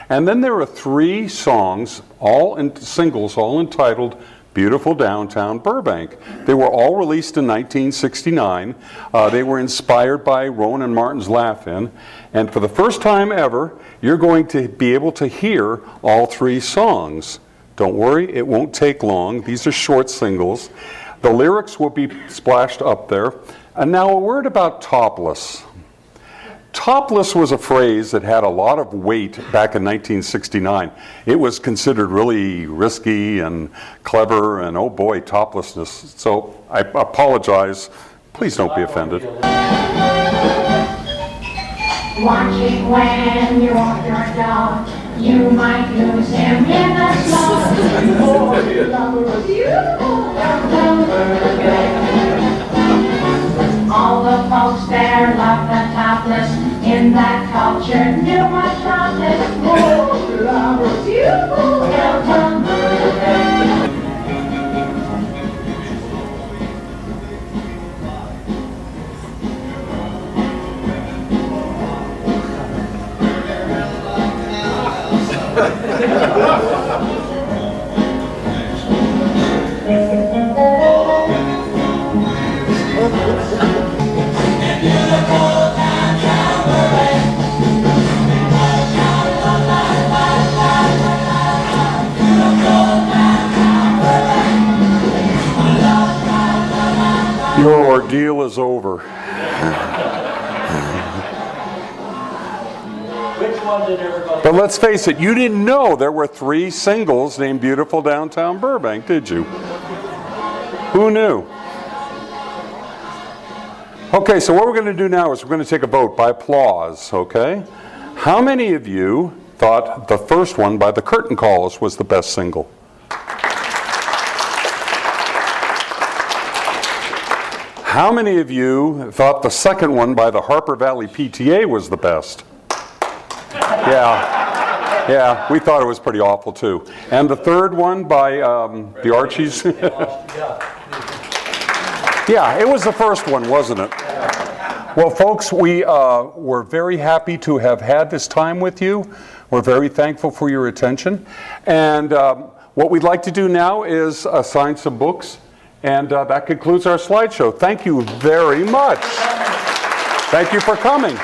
And then there are 3 songs, all in singles, all entitled Beautiful Downtown Burbank. They were all released in 1969. They were inspired by Rowan and Martin's Laugh-In. And for the first time ever, you're going to be able to hear all 3 songs. Don't worry, it won't take long. These are short singles. The lyrics will be splashed up there. And now a word about topless. Topless was a phrase that had a lot of weight back in 1969. It was considered really risky and clever and, oh boy, toplessness. So I apologize. Please don't be offended. Watching when you walk your dog, you might lose him in the snow. All the folks there love the topless. In that culture, knew my topless. Oh, love was beautiful downtown Burbank. Your ordeal is over. Which one did everybody? But let's face it, you didn't know there were 3 singles named Beautiful Downtown Burbank, did you? Who knew? Okay, so what we're going to do now is we're going to take a vote by applause, okay? How many of you thought the first one by the Curtain Callers was the best single? How many of you thought the second one by the Harper Valley PTA was the best? Yeah, we thought it was pretty awful too. And the third one by the Archies? Yeah, it was the first one, wasn't it? Well, folks, we're very happy to have had this time with you. We're very thankful for your attention. And what we'd like to do now is assign some books. And that concludes our slideshow. Thank you very much. Thank you for coming.